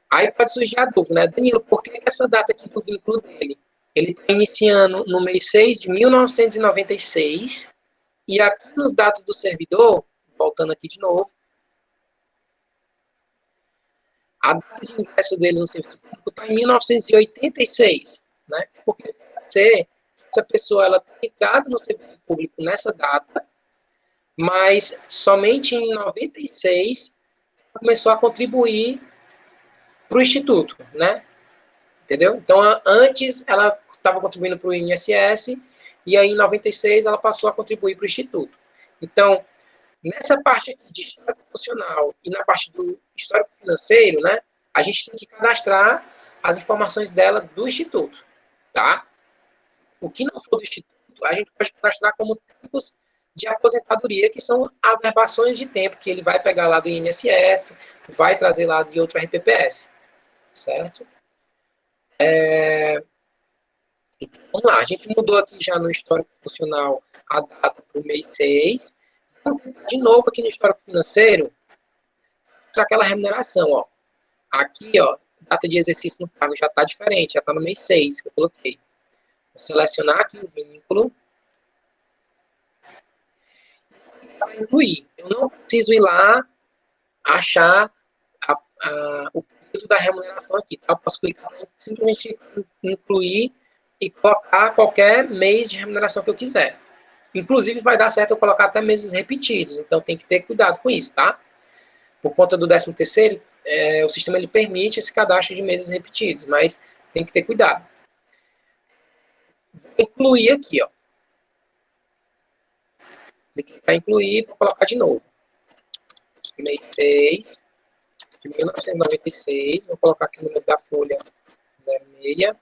Aí pode surgir a dúvida, né? Danilo, por que essa data aqui do vínculo dele? Ele está iniciando no mês 6 de 1996 e aqui nos dados do servidor, voltando aqui de novo, a data de ingresso dele no serviço público está em 1986, né? Porque pode ser que essa pessoa ela tenha entrado no serviço público nessa data, mas somente em 96 começou a contribuir para o Instituto, né? Entendeu? Então, antes ela estava contribuindo para o INSS e aí em 96 ela passou a contribuir para o Instituto. Então, nessa parte aqui de histórico funcional e na parte do histórico financeiro, né, a gente tem que cadastrar as informações dela do Instituto, tá? O que não for do Instituto, a gente pode cadastrar como tempos de aposentadoria, que são averbações de tempo que ele vai pegar lá do INSS, vai trazer lá de outro RPPS, certo? Então, vamos lá, a gente mudou aqui já no histórico funcional a data para o mês 6. Vamos tentar de novo aqui no histórico financeiro, para aquela remuneração, ó. Aqui, ó, data de exercício no cargo já está diferente, já está no mês 6 que eu coloquei. Vou selecionar aqui o vínculo. Para incluir, eu não preciso ir lá achar o período da remuneração aqui, tá? Eu posso clicar simplesmente em incluir e colocar qualquer mês de remuneração que eu quiser. Inclusive, vai dar certo eu colocar até meses repetidos, então tem que ter cuidado com isso, tá? Por conta do 13º, o sistema ele permite esse cadastro de meses repetidos, mas tem que ter cuidado. Vou incluir aqui, ó. Cliquei para incluir, vou colocar de novo. Mês 6 de 1996, vou colocar aqui o número da folha 06.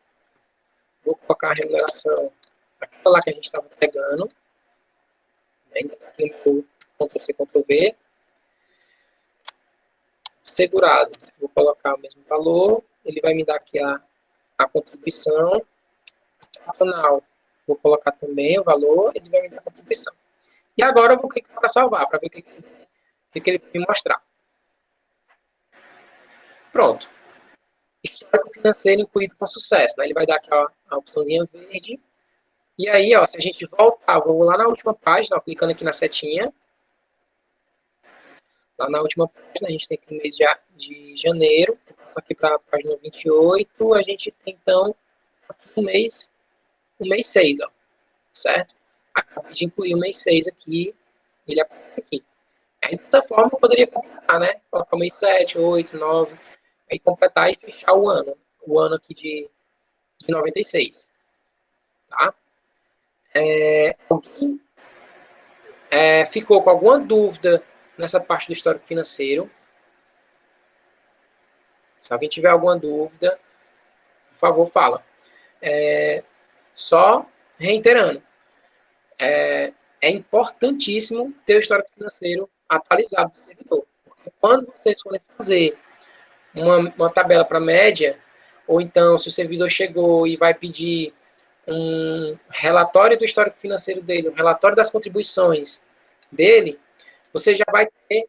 Vou colocar a remuneração, aquela lá que a gente estava pegando. Ainda está aqui no Ctrl+C, Ctrl+V. Segurado, vou colocar o mesmo valor. Ele vai me dar aqui a contribuição. Patronal, vou colocar também o valor. Ele vai me dar a contribuição. E agora eu vou clicar para salvar, para ver o que ele vai me mostrar. Pronto. Histórico financeiro incluído com sucesso, né? Ele vai dar aqui ó, a opçãozinha verde. E aí, ó, se a gente voltar, vou lá na última página, ó, clicando aqui na setinha. Lá na última página, a gente tem aqui o mês de janeiro. Aqui para a página 28, a gente tem, então, aqui o mês 6, ó. Certo? Acabei de incluir o mês 6 aqui. Ele aparece aqui. Aí, dessa forma, eu poderia completar, né? Colocar o mês 7, 8, 9... Aí completar e fechar o ano aqui de 96, tá? Alguém ficou com alguma dúvida nessa parte do histórico financeiro? Se alguém tiver alguma dúvida, por favor, fala. Só reiterando, é importantíssimo ter o histórico financeiro atualizado do servidor, porque quando vocês forem fazer uma tabela para média, ou então se o servidor chegou e vai pedir um relatório do histórico financeiro dele, um relatório das contribuições dele, você já vai ter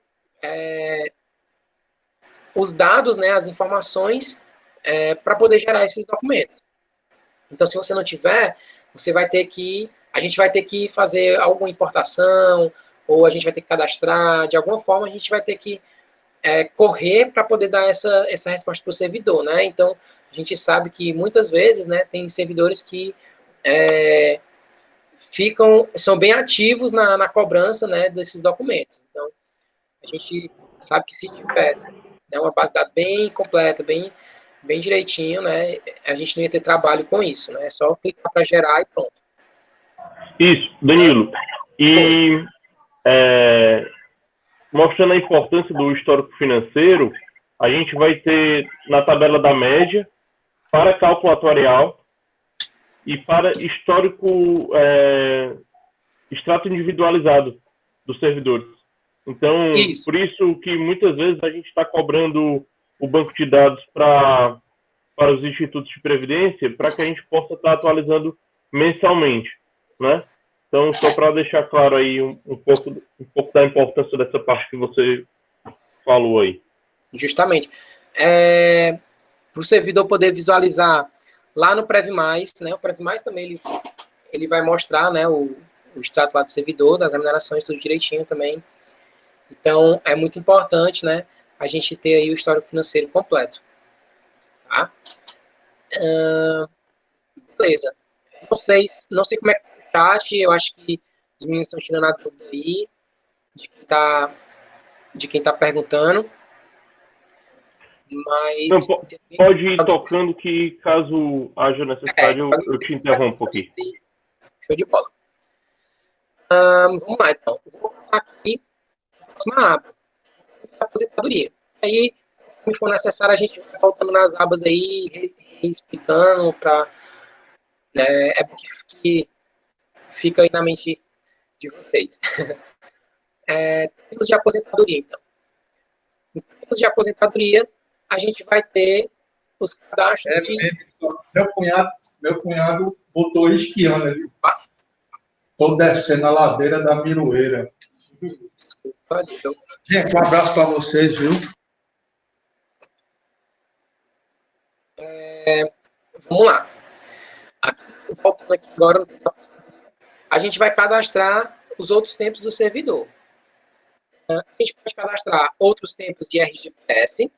os dados, né, as informações para poder gerar esses documentos. Então, se você não tiver, a gente vai ter que fazer alguma importação, ou a gente vai ter que cadastrar, de alguma forma a gente vai ter que correr para poder dar essa resposta para o servidor, né? Então, a gente sabe que muitas vezes, né, tem servidores que são bem ativos na cobrança, né, desses documentos. Então, a gente sabe que se tivesse, né, uma base de dados bem completa, bem direitinho, né, a gente não ia ter trabalho com isso, né? É só clicar para gerar e pronto. Isso, Danilo. E mostrando a importância do histórico financeiro, a gente vai ter na tabela da média, para cálculo atuarial, e para histórico, extrato individualizado dos servidores. Então, por isso que muitas vezes a gente está cobrando o banco de dados para os institutos de previdência, para que a gente possa estar atualizando mensalmente, né? Então, só para deixar claro aí um pouco da importância dessa parte que você falou aí. Justamente. Para o servidor poder visualizar lá no PrevMais, né? O PrevMais também ele vai mostrar, né, o extrato lá do servidor, das remunerações, tudo direitinho também. Então, é muito importante, né, a gente ter aí o histórico financeiro completo. Tá? Beleza. Não sei como é que é o chat, eu acho que os meninos estão tirando a dúvida aí de quem tá perguntando. Mas... Não, pode ir tocando que, caso haja necessidade, eu te interrompo aqui. Show de bola. Vamos lá, então. Vou passar aqui a próxima aba. Aposentadoria. Aí, se for necessário, a gente vai voltando nas abas aí, explicando para... é porque fica aí na mente de vocês. Tipos de aposentadoria, então. Em tipos de aposentadoria, a gente vai ter os cadastros Meu cunhado botou esquiando ali. Estou descendo a ladeira da Miroeira. Gente, um abraço para vocês, viu? Vamos lá. Voltando aqui agora, a gente vai cadastrar os outros tempos do servidor. A gente pode cadastrar outros tempos de RGPS.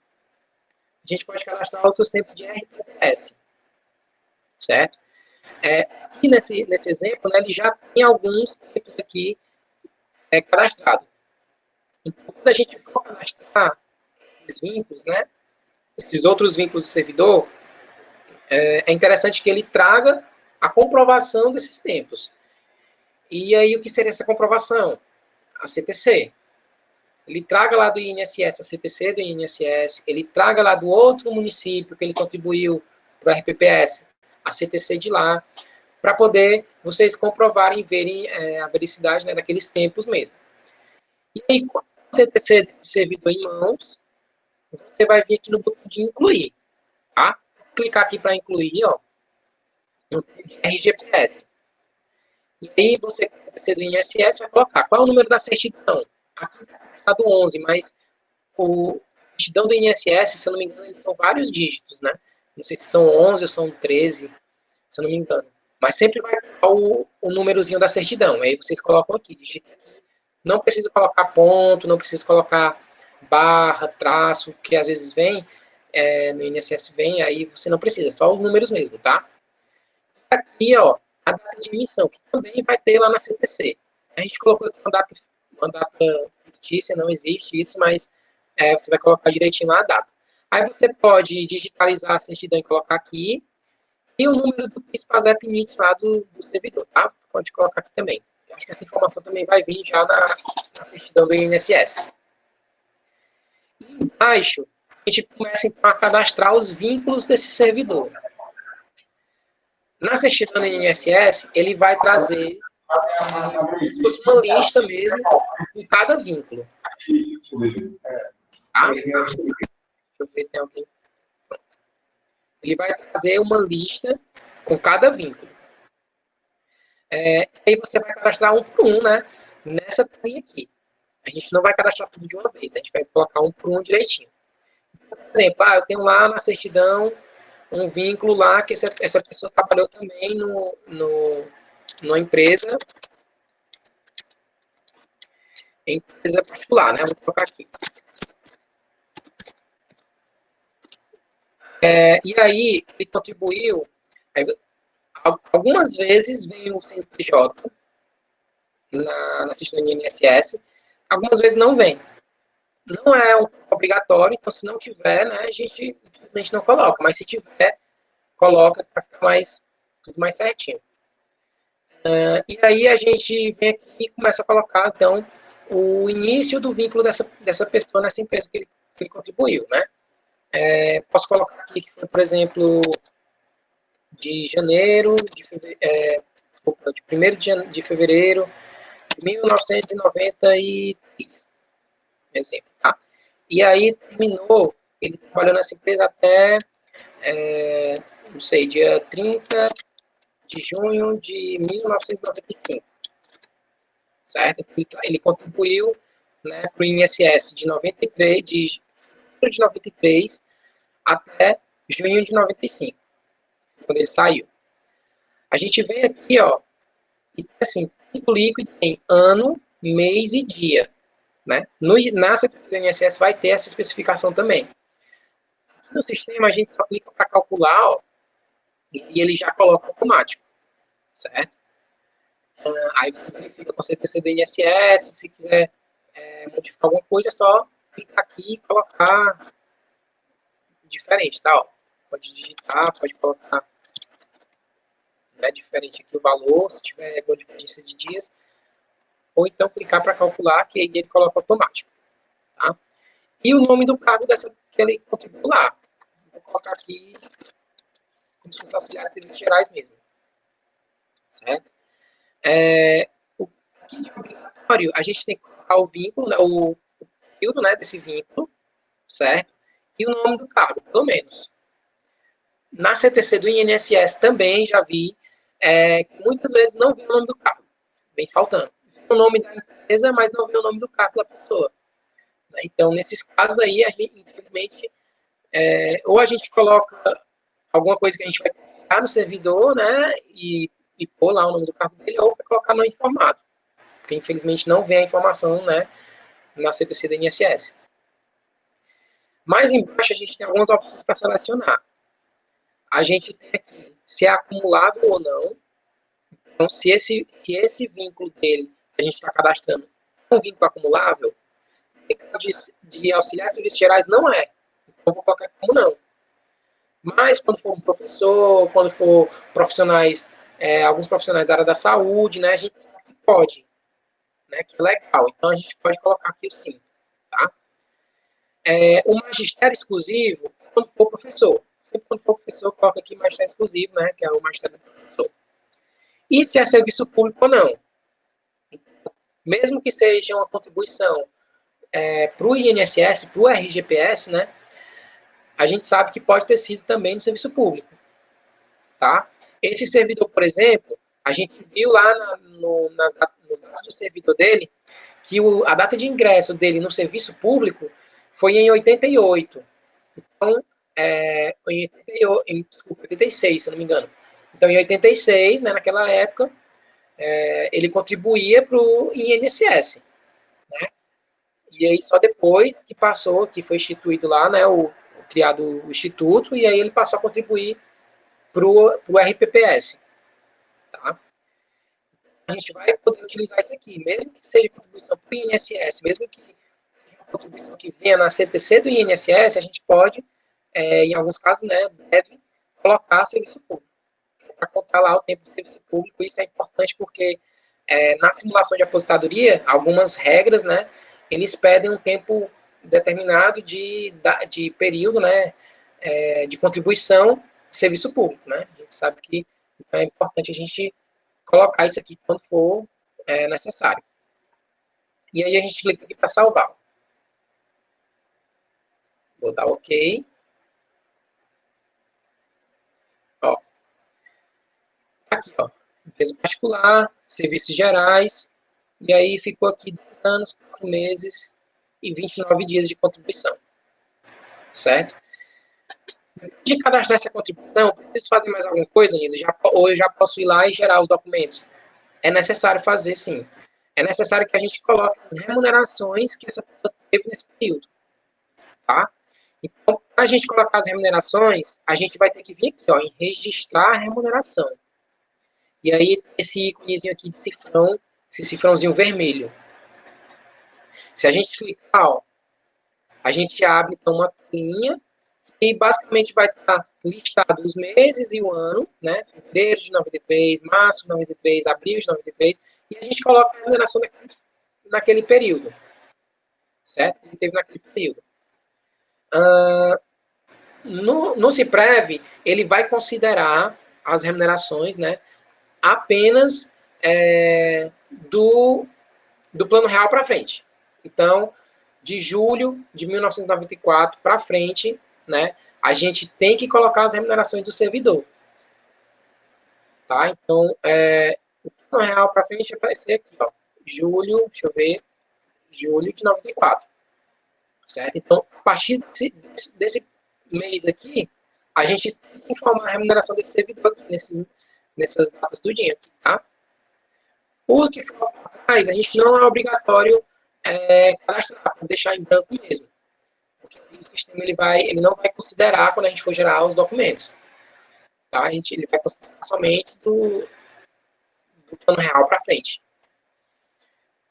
A gente pode cadastrar outros tempos de RPPS. Certo? Aqui nesse exemplo, né, ele já tem alguns tempos aqui cadastrados. Então, quando a gente for cadastrar esses vínculos, né, esses outros vínculos do servidor, é interessante que ele traga a comprovação desses tempos. E aí, o que seria essa comprovação? A CTC. Ele traga lá do INSS a CTC do INSS, ele traga lá do outro município que ele contribuiu para o RPPS, a CTC de lá, para poder vocês comprovarem e verem a vericidade, né, daqueles tempos mesmo. E aí, com a CTC desse servidor em mãos, você vai vir aqui no botão de incluir. Tá? Clicar aqui para incluir, ó, no RGPS. E aí você, com a CTC do INSS, vai colocar qual é o número da certidão. Aqui está do 11, mas o certidão do INSS, se eu não me engano, eles são vários dígitos, né? Não sei se são 11 ou são 13, se eu não me engano. Mas sempre vai estar o númerozinho da certidão. Aí vocês colocam aqui, digita aqui. Não precisa colocar ponto, não precisa colocar barra, traço, que às vezes vem, no INSS vem, aí você não precisa, só os números mesmo, tá? Aqui, ó, a data de emissão, que também vai ter lá na CTC. A gente colocou aqui uma data fictícia, não existe isso, mas você vai colocar direitinho lá a data. Aí você pode digitalizar a certidão e colocar aqui, e o número do PIS/PASEP NIT lá do servidor, tá? Pode colocar aqui também. Eu acho que essa informação também vai vir já na certidão do INSS. E embaixo, a gente começa então a cadastrar os vínculos desse servidor. Na certidão do INSS, ele vai trazer uma lista mesmo com cada vínculo. Tá? Deixa eu ver se tem alguém. Ele vai trazer uma lista com cada vínculo. Aí você vai cadastrar um por um, né? Nessa linha aqui. A gente não vai cadastrar tudo de uma vez. A gente vai colocar um por um direitinho. Por exemplo, eu tenho lá na certidão um vínculo lá que essa pessoa trabalhou também numa empresa particular, né? Vou colocar aqui. E aí, ele contribuiu. Algumas vezes vem o CNPJ na certidão do INSS, algumas vezes não vem. Não é obrigatório, então se não tiver, né, a gente infelizmente não coloca, mas se tiver, coloca para ficar tudo mais certinho. E aí a gente vem aqui e começa a colocar, então, o início do vínculo dessa pessoa nessa empresa que ele contribuiu, né? Posso colocar aqui que foi, por exemplo, de janeiro, de 1º de fevereiro de 1993, exemplo, tá? E aí terminou, ele trabalhou nessa empresa até, não sei, dia 30 de junho de 1995, certo? Ele contribuiu, né, para o INSS de 93, de 93 até junho de 95, quando ele saiu. A gente vem aqui, ó, e assim, tempo líquido tem ano, mês e dia, né? Na certificação do INSS vai ter essa especificação também. No sistema a gente só clica para calcular, ó, e ele já coloca automático, certo? Aí você verifica com a CTC do INSS, se quiser modificar alguma coisa, é só clicar aqui e colocar diferente, tá? Ó. Pode digitar, pode colocar, né, diferente aqui o valor, se tiver alguma diferença de dias, ou então clicar para calcular, que aí ele coloca automático, tá? E o nome do cargo que ele contribuiu lá. Vou colocar aqui como se fosse auxiliar de serviços gerais mesmo, certo? Aqui de obrigatório, a gente tem que colocar o vínculo, né, o período, né, desse vínculo, certo? E o nome do cargo, pelo menos. Na CTC do INSS também já vi que muitas vezes não vem o nome do cargo, vem faltando. O nome da empresa, mas não vem o nome do cargo da pessoa. Então, nesses casos aí, a gente, infelizmente, ou a gente coloca alguma coisa que a gente vai colocar no servidor, né, e pôr lá o nome do cargo dele, ou vai colocar no informado, porque infelizmente não vem a informação, né, na CTC do INSS. Mais embaixo a gente tem algumas opções para selecionar. A gente tem aqui se é acumulável ou não. Então, se esse vínculo dele que a gente está cadastrando é um vínculo acumulável, de auxiliar de serviços gerais não é. Então, vou colocar como não. Mas, quando for um professor, quando for profissionais, alguns profissionais da área da saúde, né, a gente sabe que pode, né, que é legal. Então, a gente pode colocar aqui o sim, tá? O magistério exclusivo, quando for professor. Sempre quando for professor, coloca aqui magistério exclusivo, né, que é o magistério do professor. E se é serviço público ou não. Mesmo que seja uma contribuição para o INSS, para o RGPS, né, a gente sabe que pode ter sido também no serviço público. Tá? Esse servidor, por exemplo, a gente viu lá nos dados do servidor dele que a data de ingresso dele no serviço público foi em 88. Então, em 86, se eu não me engano. Então, em 86, né, naquela época, ele contribuía para o INSS. Né? E aí, só depois que passou, que foi instituído lá, né, criado o instituto, e aí ele passou a contribuir para o RPPS. Tá? A gente vai poder utilizar isso aqui, mesmo que seja contribuição para o INSS, mesmo que seja uma contribuição que venha na CTC do INSS, a gente pode, em alguns casos, né, deve colocar serviço público. Para contar lá o tempo de serviço público, isso é importante porque na simulação de aposentadoria, algumas regras, né, eles pedem um tempo determinado de período, né, de contribuição de serviço público, né? A gente sabe que então, é importante a gente colocar isso aqui quando for necessário. E aí a gente clica aqui para salvar. Vou dar OK. Ó. Aqui, ó. Empresa particular, serviços gerais, e aí ficou aqui 2 anos, 4 meses e 29 dias de contribuição. Certo? Depois de cadastrar essa contribuição, preciso fazer mais alguma coisa, Nilo? Ou eu já posso ir lá e gerar os documentos? É necessário fazer, sim. É necessário que a gente coloque as remunerações que essa pessoa teve nesse período. Tá? Então, para a gente colocar as remunerações, a gente vai ter que vir aqui, ó, em registrar a remuneração. E aí, esse íconezinho aqui de cifrão, esse cifrãozinho vermelho. Se a gente clicar, ó, a gente abre, então, uma telinha e basicamente vai estar listado os meses e o ano, né? Fevereiro de 93, março de 93, abril de 93, e a gente coloca a remuneração naquele período. Certo? Que teve naquele período. No Ciprev, ele vai considerar as remunerações, né, apenas do Plano Real para frente. Então, de julho de 1994 para frente, né, a gente tem que colocar as remunerações do servidor. Tá? Então, o Plano Real para frente vai ser aqui, ó, julho, deixa eu ver, julho de 94. Certo? Então, a partir desse mês aqui, a gente tem que informar a remuneração desse servidor aqui, nessas datas do dia aqui, tá? O que for para trás, a gente não é obrigatório cadastrar, deixar em branco mesmo. Porque o sistema ele não vai considerar quando a gente for gerar os documentos. Tá? Ele vai considerar somente do Plano Real para frente.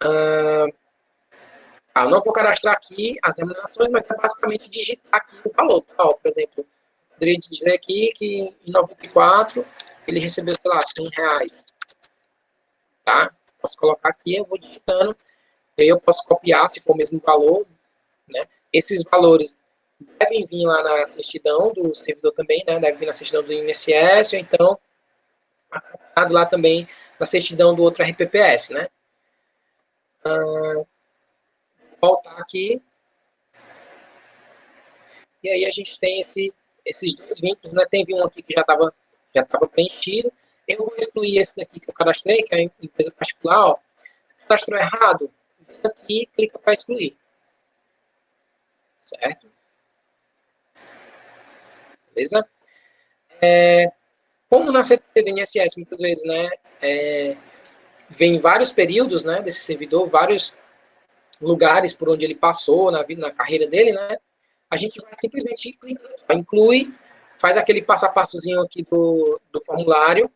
Eu não vou cadastrar aqui as remunerações, mas é basicamente digitar aqui o valor. Tá? Por exemplo, poderia dizer aqui que em 94 ele recebeu, sei lá, R$100. Tá? Posso colocar aqui, eu vou digitando, e aí eu posso copiar, se for o mesmo valor, né? Esses valores devem vir lá na certidão do servidor também, né? Deve vir na certidão do INSS, ou então lá também na certidão do outro RPPS, né? Voltar aqui. E aí a gente tem esses dois vínculos, né? Tem um aqui que já estava preenchido. Eu vou excluir esse daqui que eu cadastrei, que é a empresa particular. Ó. Se cadastrou errado, vem aqui e clica para excluir. Certo? Beleza? Como na CTC do INSS, muitas vezes, né? Vem vários períodos, né? Desse servidor, vários lugares por onde ele passou na carreira dele, né? A gente vai simplesmente clicar aqui, inclui, faz aquele passo a passozinho aqui do formulário,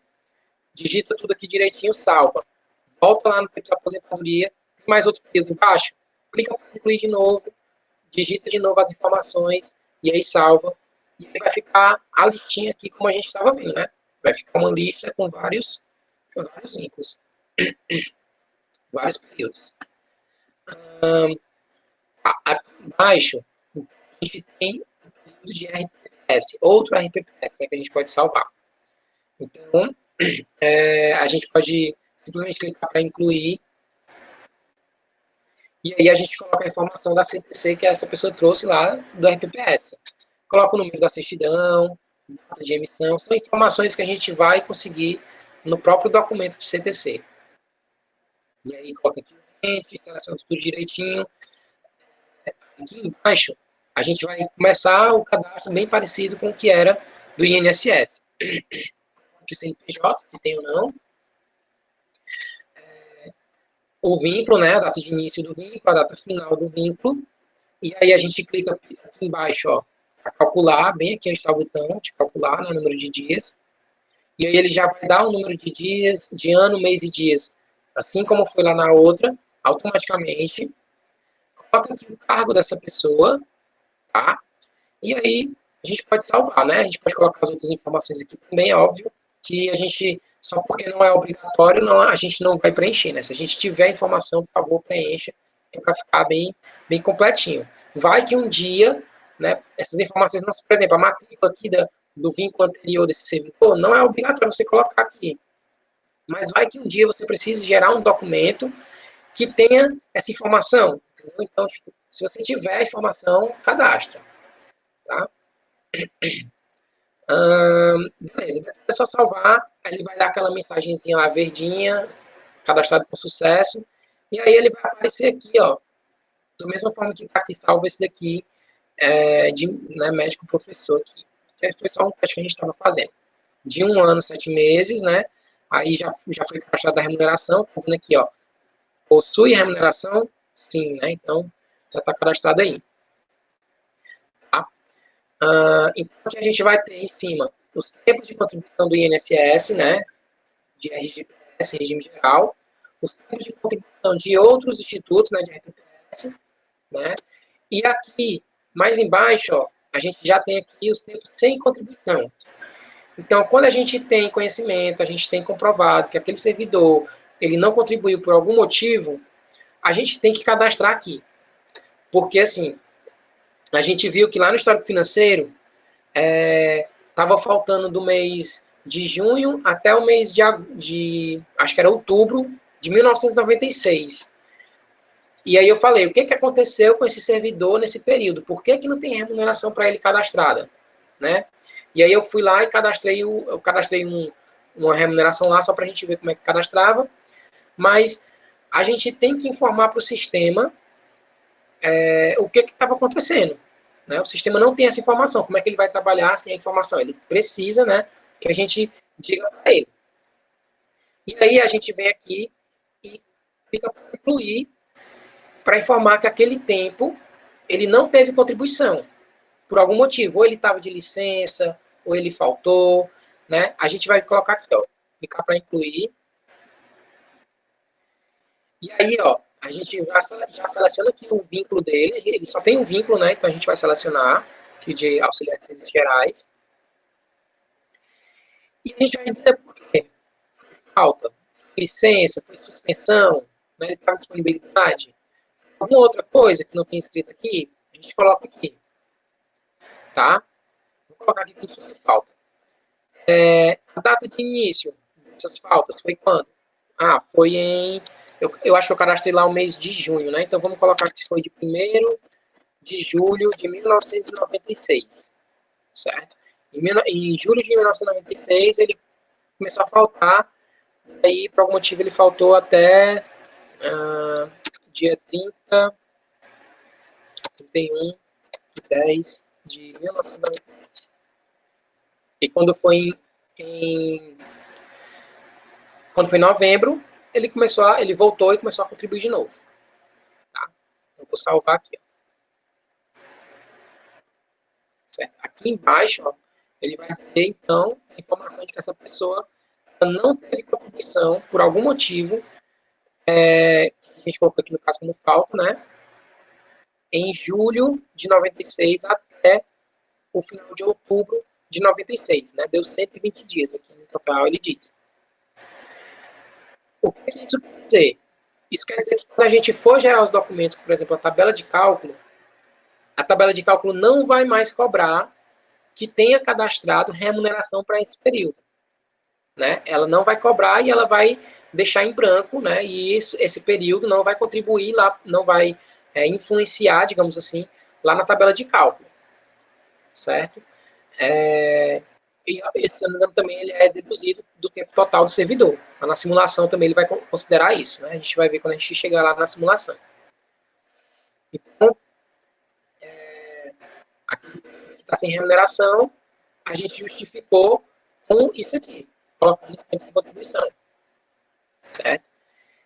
digita tudo aqui direitinho, salva. Volta lá no tempo da aposentadoria, tem mais outro período embaixo, clica para incluir de novo, digita de novo as informações, e aí salva. E aí vai ficar a listinha aqui, como a gente estava vendo, né? Vai ficar uma lista com vários vínculos. Vários períodos. Aqui embaixo, a gente tem o período de RPPS, outro RPPS, né, que a gente pode salvar. Então, a gente pode simplesmente clicar para incluir. E aí a gente coloca a informação da CTC que essa pessoa trouxe lá do RPPS. Coloca o número da certidão, data de emissão, são informações que a gente vai conseguir no próprio documento de CTC. E aí coloca aqui o cliente, seleciona tudo direitinho. Aqui embaixo, a gente vai começar o cadastro bem parecido com o que era do INSS. Aqui o CNPJ, se tem ou não. O vínculo, né, a data de início do vínculo, a data final do vínculo. E aí a gente clica aqui embaixo, ó, para calcular, bem aqui onde está o botão de calcular, né, o número de dias. E aí ele já vai dar o número de dias, de ano, mês e dias, assim como foi lá na outra, automaticamente. Coloca aqui o cargo dessa pessoa, tá? E aí a gente pode salvar, né? A gente pode colocar as outras informações aqui também, é óbvio, que a gente, só porque não é obrigatório, a gente não vai preencher, né? Se a gente tiver informação, por favor, preencha, para ficar bem completinho. Vai que um dia, né, essas informações, não, por exemplo, a matrícula aqui do vínculo anterior desse servidor, não é obrigatório você colocar aqui. Mas vai que um dia você precise gerar um documento que tenha essa informação. Entendeu? Então, tipo, se você tiver a informação, cadastra. Tá? Beleza, é só salvar, aí ele vai dar aquela mensagenzinha lá verdinha, cadastrado com sucesso, e aí ele vai aparecer aqui, ó, da mesma forma que está aqui salvo esse daqui, de né, médico professor aqui, que foi só um teste que a gente estava fazendo, de 1 ano, 7 meses, né, aí já foi cadastrado a remuneração, tá vendo aqui, ó, possui remuneração? Sim, né, então já está cadastrado aí. Então, aqui a gente vai ter em cima os tempos de contribuição do INSS, né, de RGPS, regime geral, os tempos de contribuição de outros institutos, né, de RGPS, né, e aqui, mais embaixo, ó, a gente já tem aqui os tempos sem contribuição. Então, quando a gente tem conhecimento, a gente tem comprovado que aquele servidor, ele não contribuiu por algum motivo, a gente tem que cadastrar aqui. Porque, assim, a gente viu que lá no histórico financeiro estava faltando do mês de junho até o mês de acho que era outubro de 1996. E aí eu falei, o que aconteceu com esse servidor nesse período? Por que não tem remuneração para ele cadastrada? Né? E aí eu fui lá e cadastrei uma remuneração lá, só para a gente ver como é que cadastrava. Mas a gente tem que informar para o sistema o que estava acontecendo. Né? O sistema não tem essa informação. Como é que ele vai trabalhar sem a informação? Ele precisa, né, que a gente diga para ele. E aí a gente vem aqui e fica para incluir, para informar que aquele tempo ele não teve contribuição, por algum motivo. Ou ele estava de licença, ou ele faltou. Né? A gente vai colocar aqui, ó, clicar para incluir. E aí, ó, a gente já seleciona aqui o vínculo dele. Ele só tem um vínculo, né? Então a gente vai selecionar aqui de auxiliar de serviços gerais. E a gente vai dizer por quê. Falta, licença, foi suspensão, né? Ele estava em disponibilidade. Alguma outra coisa que não tem escrito aqui, a gente coloca aqui. Tá? Vou colocar aqui como se fosse falta. A data de início dessas faltas foi quando? Ah, foi em... Eu acho que eu cadastrei lá o mês de junho, né? Então vamos colocar que foi de 1º de julho de 1996. Certo? Em julho de 1996 ele começou a faltar. Aí, por algum motivo, ele faltou até dia 31 de 10 de 1996. E quando foi quando foi em novembro, ele voltou e começou a contribuir de novo. Tá? Eu vou salvar aqui. Ó. Certo? Aqui embaixo, ó, ele vai dizer, então, a informação de que essa pessoa não teve contribuição por algum motivo, que a gente colocou aqui no caso como falta, né? Em julho de 96 até o final de outubro de 96, né? Deu 120 dias aqui no total, ele diz. O que isso quer dizer? Isso quer dizer que quando a gente for gerar os documentos, por exemplo, a tabela de cálculo não vai mais cobrar que tenha cadastrado remuneração para esse período. Né? Ela não vai cobrar e ela vai deixar em branco, né? E esse período não vai contribuir lá, não vai influenciar, digamos assim, lá na tabela de cálculo. Certo? E esse, se não me engano, também ele é deduzido do tempo total do servidor. Mas na simulação também ele vai considerar isso. Né? A gente vai ver quando a gente chegar lá na simulação. Então, aqui está sem remuneração, a gente justificou com isso aqui, colocando esse tempo de contribuição. Certo?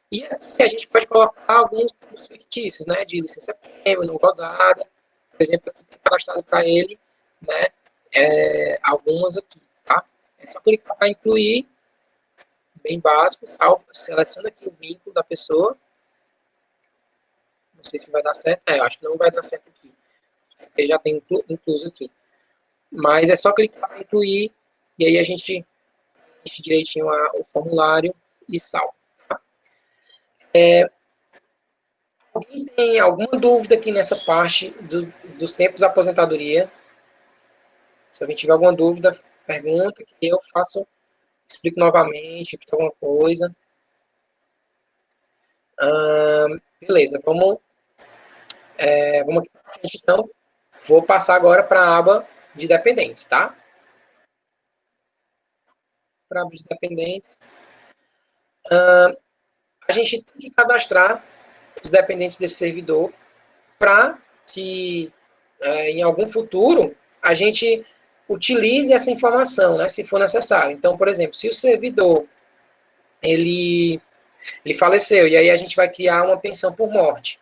E aqui a gente pode colocar alguns fictícios, né? De licença prêmio, não gozada. Por exemplo, aqui tem cadastrado para ele, né? Algumas aqui, tá? É só clicar para incluir, bem básico, salvo, seleciona aqui o vínculo da pessoa. Não sei se vai dar certo, eu acho que não vai dar certo aqui. Porque já tem incluso aqui. Mas é só clicar para incluir, e aí a gente enche direitinho o formulário e salva. Tá? Alguém tem alguma dúvida aqui nessa parte dos tempos de aposentadoria? Se alguém tiver alguma dúvida, pergunta, que eu explico novamente, repito alguma coisa. Beleza, vamos aqui para frente, então. Vou passar agora para a aba de dependentes, tá? Para a aba de dependentes. A gente tem que cadastrar os dependentes desse servidor para que, em algum futuro, a gente utilize essa informação, né, se for necessário. Então, por exemplo, se o servidor ele faleceu e aí a gente vai criar uma pensão por morte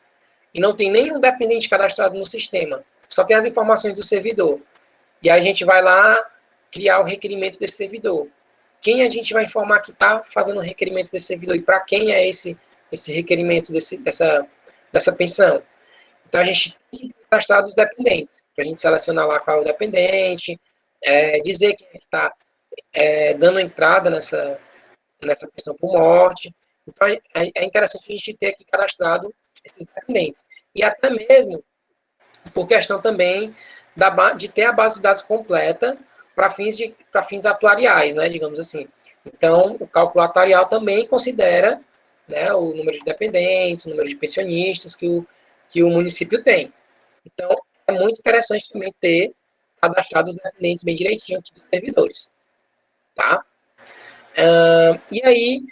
e não tem nenhum dependente cadastrado no sistema, só tem as informações do servidor. E aí a gente vai lá criar o requerimento desse servidor. Quem a gente vai informar que está fazendo o requerimento desse servidor e para quem é esse requerimento dessa pensão? Então a gente tem que cadastrar os dependentes, para a gente selecionar lá qual é o dependente, dizer quem é que está dando entrada nessa pensão por morte. Então é interessante a gente ter aqui cadastrado esses dependentes. E até mesmo por questão também de ter a base de dados completa para fins atuariais, né, digamos assim. Então, o cálculo atuarial também considera, né, o número de dependentes, o número de pensionistas que o município tem. Então, é muito interessante também ter cadastrado os dependentes bem direitinho aqui dos servidores. Tá? E aí,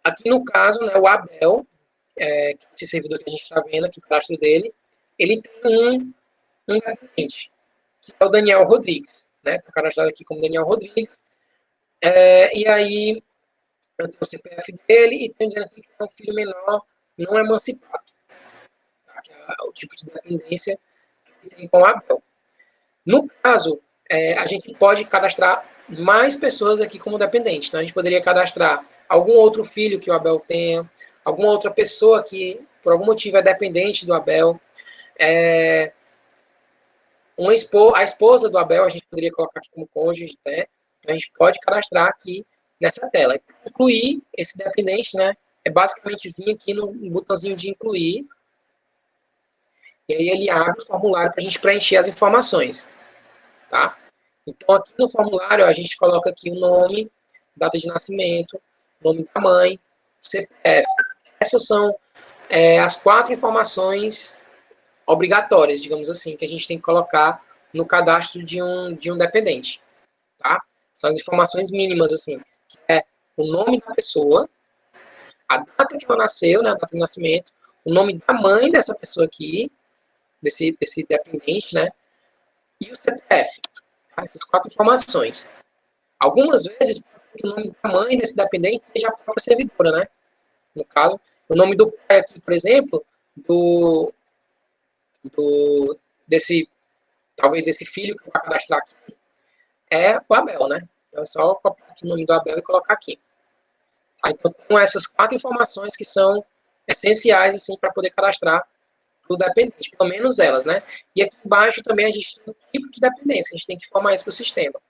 aqui no caso, né, o Abel, esse servidor que a gente está vendo aqui, o cadastro dele, ele tem um dependente, que é o Daniel Rodrigues. Está cadastrado aqui como Daniel Rodrigues. E aí, eu tenho o CPF dele e tenho dizendo aqui que é um filho menor não emancipado. Tá? Que é o tipo de dependência que ele tem com o Abel. No caso, a gente pode cadastrar mais pessoas aqui como dependente. Então, a gente poderia cadastrar algum outro filho que o Abel tenha, alguma outra pessoa que, por algum motivo, é dependente do Abel. A esposa do Abel, a gente poderia colocar aqui como cônjuge, né? Então, a gente pode cadastrar aqui nessa tela. Incluir esse dependente, né? É basicamente vir aqui no botãozinho de incluir. E aí ele abre o formulário para a gente preencher as informações. Tá? Então, aqui no formulário, a gente coloca aqui o nome, data de nascimento, nome da mãe, CPF. Essas são as 4 informações obrigatórias, digamos assim, que a gente tem que colocar no cadastro de um dependente. Tá? São as informações mínimas, assim, que é o nome da pessoa, a data que ela nasceu, né, a data de nascimento, o nome da mãe dessa pessoa aqui, desse dependente, né, e o CPF. Tá? Essas 4 informações. Algumas vezes, o nome da mãe desse dependente seja a própria servidora, né? No caso, o nome do pai aqui, por exemplo, talvez desse filho que eu vou cadastrar aqui, é o Abel, né? Então é só copiar aqui o nome do Abel e colocar aqui. Tá? Então, com essas 4 informações que são essenciais, assim, para poder cadastrar o dependente, pelo menos elas, né? E aqui embaixo também a gente tem um tipo de dependência, a gente tem que informar isso para o sistema.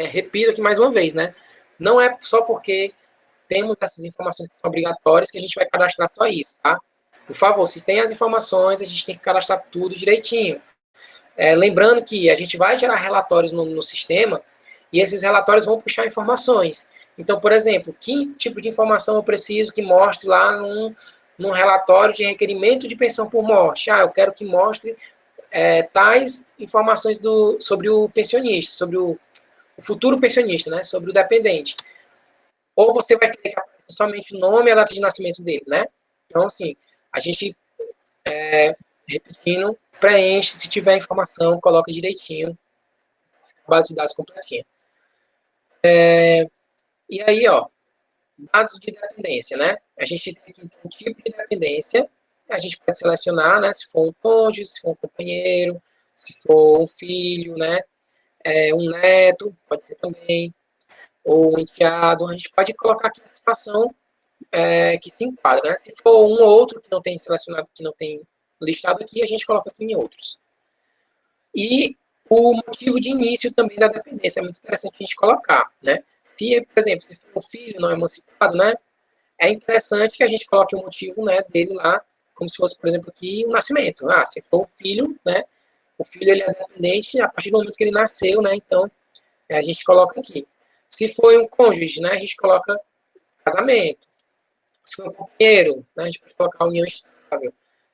Repito aqui mais uma vez, né? Não é só porque temos essas informações que são obrigatórias que a gente vai cadastrar só isso, tá? Por favor, se tem as informações, a gente tem que cadastrar tudo direitinho. Lembrando que a gente vai gerar relatórios no sistema e esses relatórios vão puxar informações. Então, por exemplo, que tipo de informação eu preciso que mostre lá num relatório de requerimento de pensão por morte? Eu quero que mostre tais informações sobre o pensionista, sobre o futuro pensionista, né? Sobre o dependente. Ou você vai querer que apareça somente o nome e a data de nascimento dele, né? Então, assim, a gente, repetindo, preenche, se tiver informação, coloca direitinho, base de dados completinha. E aí, ó, dados de dependência, né? A gente tem aqui um tipo de dependência, a gente pode selecionar, né? Se for um cônjuge, se for um companheiro, se for um filho, né? Um neto, pode ser também, ou um enteado. A gente pode colocar aqui a situação que se enquadra, né? Se for um ou outro que não tem selecionado, que não tem listado aqui, a gente coloca aqui em outros. E o motivo de início também da dependência é muito interessante a gente colocar, né? Se, por exemplo, se for um filho não emancipado, né? É interessante que a gente coloque o motivo, né, dele lá, como se fosse, por exemplo, aqui o nascimento. Se for um filho, né? O filho ele é dependente a partir do momento que ele nasceu, né? Então, a gente coloca aqui. Se for um cônjuge, né? A gente coloca casamento. Se for um companheiro, né? A gente pode colocar união estável.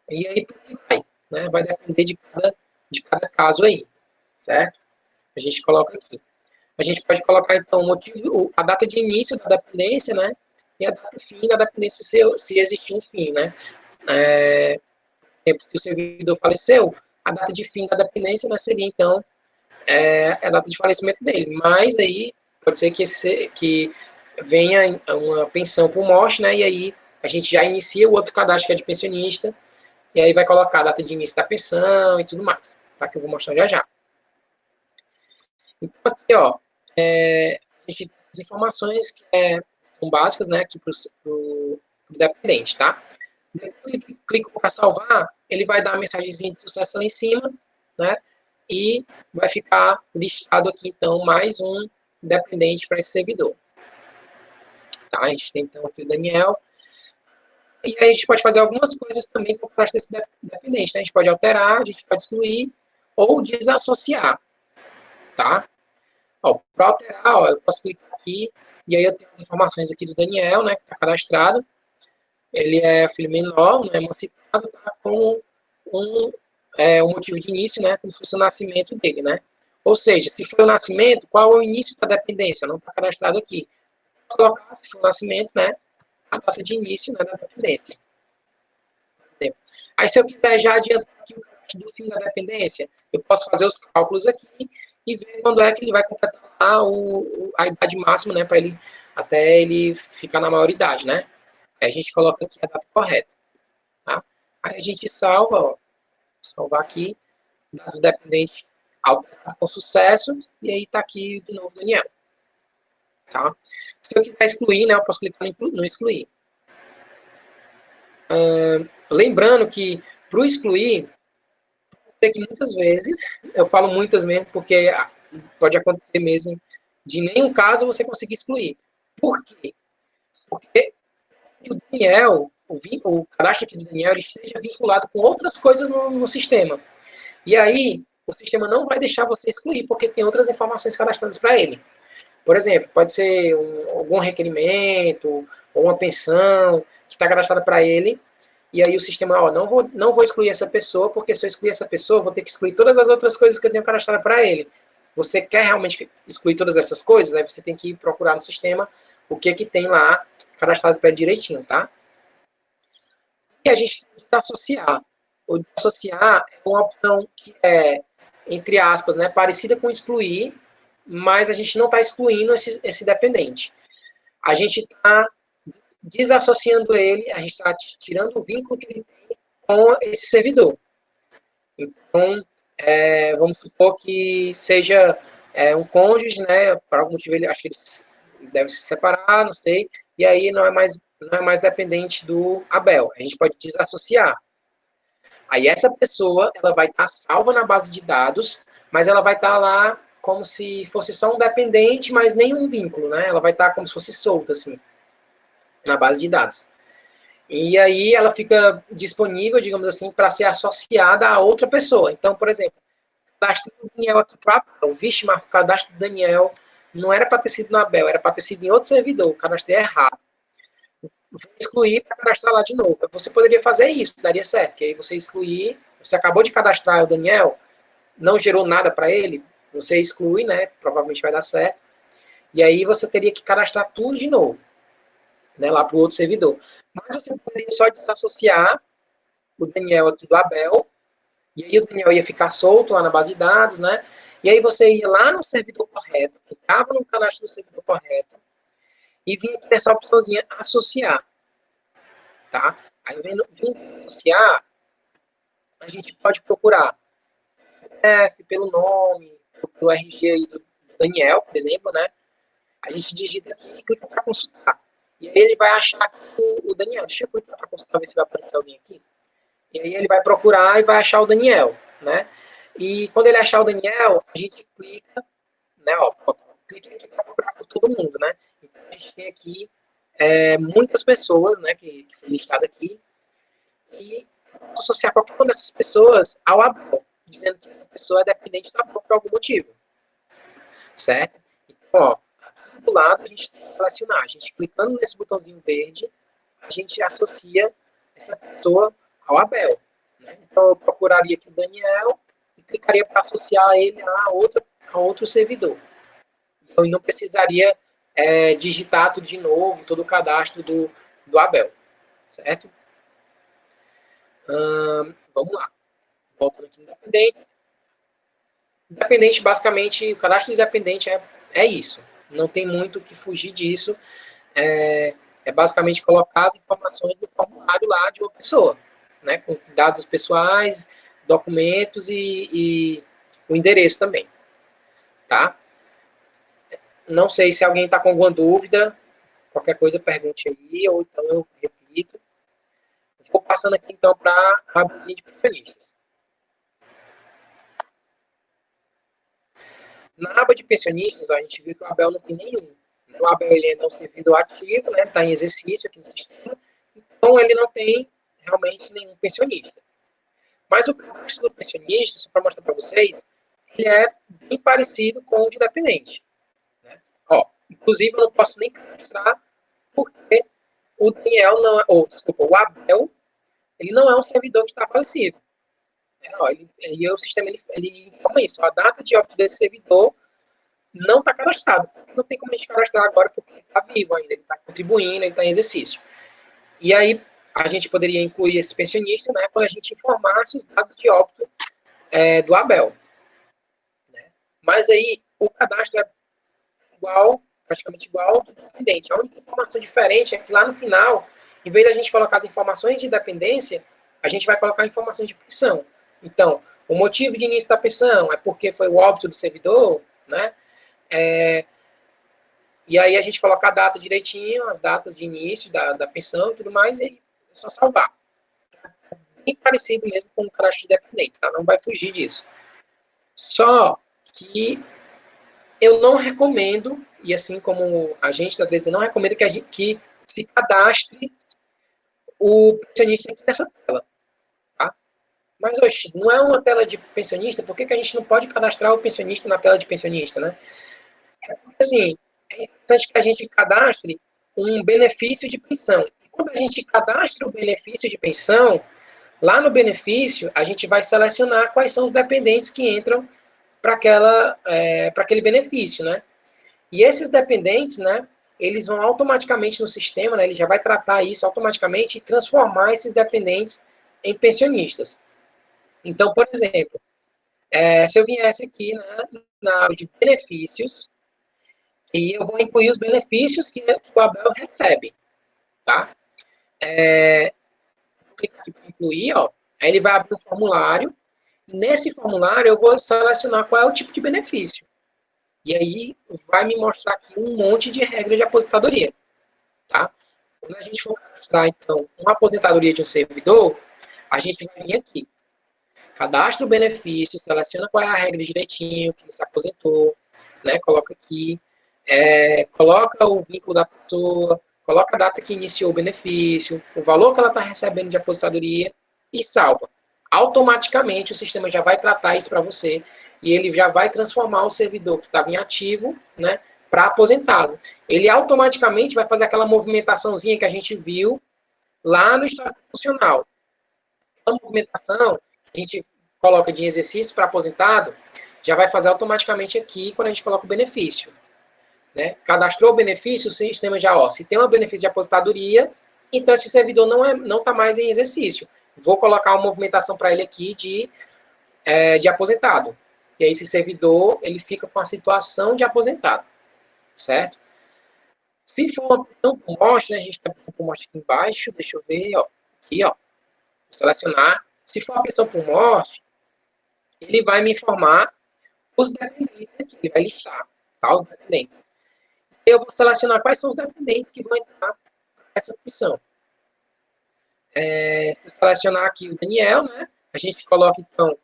E aí, vai, né? Vai depender de cada caso aí, certo? A gente coloca aqui. A gente pode colocar, então, o motivo, a data de início da dependência, né? E a data de fim da dependência, se existir um fim, né? Se o servidor faleceu, a data de fim da dependência, né, seria, então, a data de falecimento dele. Mas aí, pode ser que venha uma pensão por morte, né? E aí, a gente já inicia o outro cadastro, que é de pensionista, e aí vai colocar a data de início da pensão e tudo mais, tá? Que eu vou mostrar já já. Então, aqui, ó, a gente tem as informações que são básicas, né, aqui para o dependente, tá? Depois que clica para salvar, ele vai dar a mensagenzinha de sucesso lá em cima, né? E vai ficar listado aqui, então, mais um dependente para esse servidor. Tá? A gente tem, então, aqui o Daniel. E aí a gente pode fazer algumas coisas também com o cadastro desse dependente, né? A gente pode alterar, a gente pode excluir, ou desassociar, tá? Para alterar, eu posso clicar aqui, e aí eu tenho as informações aqui do Daniel, né, que está cadastrado. Ele é filho menor, não é emancipado, está com um motivo de início, né, como se fosse o nascimento dele, né? Ou seja, se foi o nascimento, qual é o início da dependência? Não está cadastrado aqui. Vou colocar, se for o nascimento, né, a data de início, né, da dependência. Aí, se eu quiser já adiantar aqui do fim da dependência, eu posso fazer os cálculos aqui e ver quando é que ele vai completar a idade máxima, né, para ele, até ele ficar na maioridade, né? Aí a gente coloca aqui a data correta, tá? Aí a gente salva, ó, salvar aqui, dados dependentes alterar com sucesso, e aí tá aqui de novo Daniel, tá? Se eu quiser excluir, né, eu posso clicar no excluir. Lembrando que para o excluir, sei que muitas vezes, eu falo muitas mesmo, porque pode acontecer mesmo de nenhum caso você conseguir excluir. Por quê? Porque o Daniel, o cadastro aqui do Daniel, ele esteja vinculado com outras coisas no sistema. E aí, o sistema não vai deixar você excluir, porque tem outras informações cadastradas para ele. Por exemplo, pode ser algum requerimento, ou uma pensão, que está cadastrada para ele, e aí o sistema, ó, não vou excluir essa pessoa, porque se eu excluir essa pessoa, vou ter que excluir todas as outras coisas que eu tenho cadastrado para ele. Você quer realmente excluir todas essas coisas? Aí você tem que procurar no sistema o que tem lá cadastrado para ele direitinho, tá? E a gente tem que desassociar. O desassociar é uma opção que é, entre aspas, né, parecida com excluir, mas a gente não está excluindo esse dependente. A gente está desassociando ele, a gente está tirando o vínculo que ele tem com esse servidor. Então, vamos supor que seja um cônjuge, né, por algum motivo ele acho que eles devem se separar, não sei, e aí não é mais dependente do Abel. A gente pode desassociar. Aí essa pessoa, ela vai estar salva na base de dados, mas ela vai estar lá como se fosse só um dependente, mas nenhum vínculo, né? Ela vai estar como se fosse solta, assim, na base de dados. E aí ela fica disponível, digamos assim, para ser associada a outra pessoa. Então, por exemplo, o cadastro do Daniel aqui para Abel. Vixe, mas o cadastro do Daniel não era para ter sido no Abel, era para ter sido em outro servidor. O cadastro é errado. Vou excluir para cadastrar lá de novo. Você poderia fazer isso, daria certo. Que aí você excluir, você acabou de cadastrar o Daniel, não gerou nada para ele, você exclui, né? Provavelmente vai dar certo. E aí você teria que cadastrar tudo de novo, né? Lá para o outro servidor. Mas você poderia só desassociar o Daniel aqui do Abel, e aí o Daniel ia ficar solto lá na base de dados, né? E aí você ia lá no servidor correto, clicava no cadastro do servidor correto, e vinha aqui nessa opçãozinha associar, tá? Aí vindo associar, a gente pode procurar pelo nome, pelo RG aí do Daniel, por exemplo, né? A gente digita aqui e clica para consultar. E aí ele vai achar aqui o Daniel. Deixa eu clicar para consultar, ver se vai aparecer alguém aqui. E aí ele vai procurar e vai achar o Daniel, né? E quando ele achar o Daniel, a gente clica, né? Ó, clica aqui para procurar por todo mundo, né? Então a gente tem aqui muitas pessoas, né? Que foi listado aqui. E associar qualquer uma dessas pessoas ao Abel, dizendo que essa pessoa é dependente do Abel por algum motivo. Certo? Então, ó, aqui do lado a gente tem que selecionar. A gente clicando nesse botãozinho verde, a gente associa essa pessoa ao Abel. Né? Então, eu procuraria aqui o Daniel e clicaria para associar ele a outro servidor. Então, eu não precisaria digitar tudo de novo, todo o cadastro do Abel. Certo? Vamos lá. Voltando aqui no Independente. Independente, basicamente, o cadastro do Independente é isso. Não tem muito o que fugir disso. É basicamente colocar as informações do formulário lá de uma pessoa, né? Com dados pessoais, documentos e o endereço também. Tá? Não sei se alguém está com alguma dúvida. Qualquer coisa, pergunte aí, ou então eu repito. Vou passando aqui, então, para a abazinha de pensionistas. Na aba de pensionistas, a gente viu que o Abel não tem nenhum. O Abel ele é um servidor ativo, né? Está em exercício aqui no sistema, então ele não tem realmente nenhum pensionista. Mas o cadastro do pensionista, só para mostrar para vocês, ele é bem parecido com o de dependente. Né? Ó, inclusive, eu não posso nem cadastrar porque o Daniel não é, ou, desculpa, o Abel, ele não é um servidor que está falecido. Ó, o sistema ele informa isso. A data de óbito desse servidor não está cadastrado. Não tem como a gente cadastrar agora porque ele está vivo ainda, ele está contribuindo, ele está em exercício. E aí a gente poderia incluir esse pensionista, né, quando a gente informasse os dados de óbito do Abel. Né? Mas aí o cadastro é igual, praticamente igual ao do dependente. A única informação diferente é que lá no final, em vez de a gente colocar as informações de dependência, a gente vai colocar informações de pensão. Então, o motivo de início da pensão é porque foi o óbito do servidor, né? E aí a gente coloca a data direitinho, as datas de início da pensão e tudo mais, e é só salvar. É bem parecido mesmo com o cadastro de dependentes, tá? Não vai fugir disso. Só que eu não recomendo, e assim como a gente da 13 não recomenda que se cadastre o pensionista aqui nessa tela. Tá? Mas, oxe, não é uma tela de pensionista, por que a gente não pode cadastrar o pensionista na tela de pensionista, né? Assim, é interessante que a gente cadastre um benefício de pensão. E quando a gente cadastra o benefício de pensão, lá no benefício, a gente vai selecionar quais são os dependentes que entram para aquele benefício, né? E esses dependentes, né, eles vão automaticamente no sistema, né, ele já vai tratar isso automaticamente e transformar esses dependentes em pensionistas. Então, por exemplo, se eu viesse aqui na área de benefícios, e eu vou incluir os benefícios que o Abel recebe, tá? Vou clicar aqui para incluir, ó. Aí ele vai abrir um formulário. Nesse formulário eu vou selecionar qual é o tipo de benefício. E aí vai me mostrar aqui um monte de regras de aposentadoria, tá? Quando a gente for cadastrar, então, uma aposentadoria de um servidor, a gente vai vir aqui. Cadastra o benefício, seleciona qual é a regra direitinho, que ele se aposentou, né? Coloca aqui. Coloca o vínculo da pessoa, coloca a data que iniciou o benefício, o valor que ela está recebendo de aposentadoria e salva. Automaticamente o sistema já vai tratar isso para você e ele já vai transformar o servidor que estava em ativo, né, para aposentado. Ele automaticamente vai fazer aquela movimentaçãozinha que a gente viu lá no histórico funcional. A movimentação que a gente coloca de exercício para aposentado já vai fazer automaticamente aqui quando a gente coloca o benefício. Né? Cadastrou o benefício, o sistema já, se tem um benefício de aposentadoria, então esse servidor não está mais em exercício. Vou colocar uma movimentação para ele aqui de aposentado. E aí esse servidor, ele fica com a situação de aposentado. Certo? Se for uma pensão por morte, né, a gente tem a pensão por morte aqui embaixo, deixa eu ver, aqui, vou selecionar. Se for uma pensão por morte, ele vai me informar os dependentes aqui, ele vai listar, tá, os dependentes. Eu vou selecionar quais são os dependentes que vão entrar nessa pensão. Se eu selecionar aqui o Daniel, né, a gente coloca, então,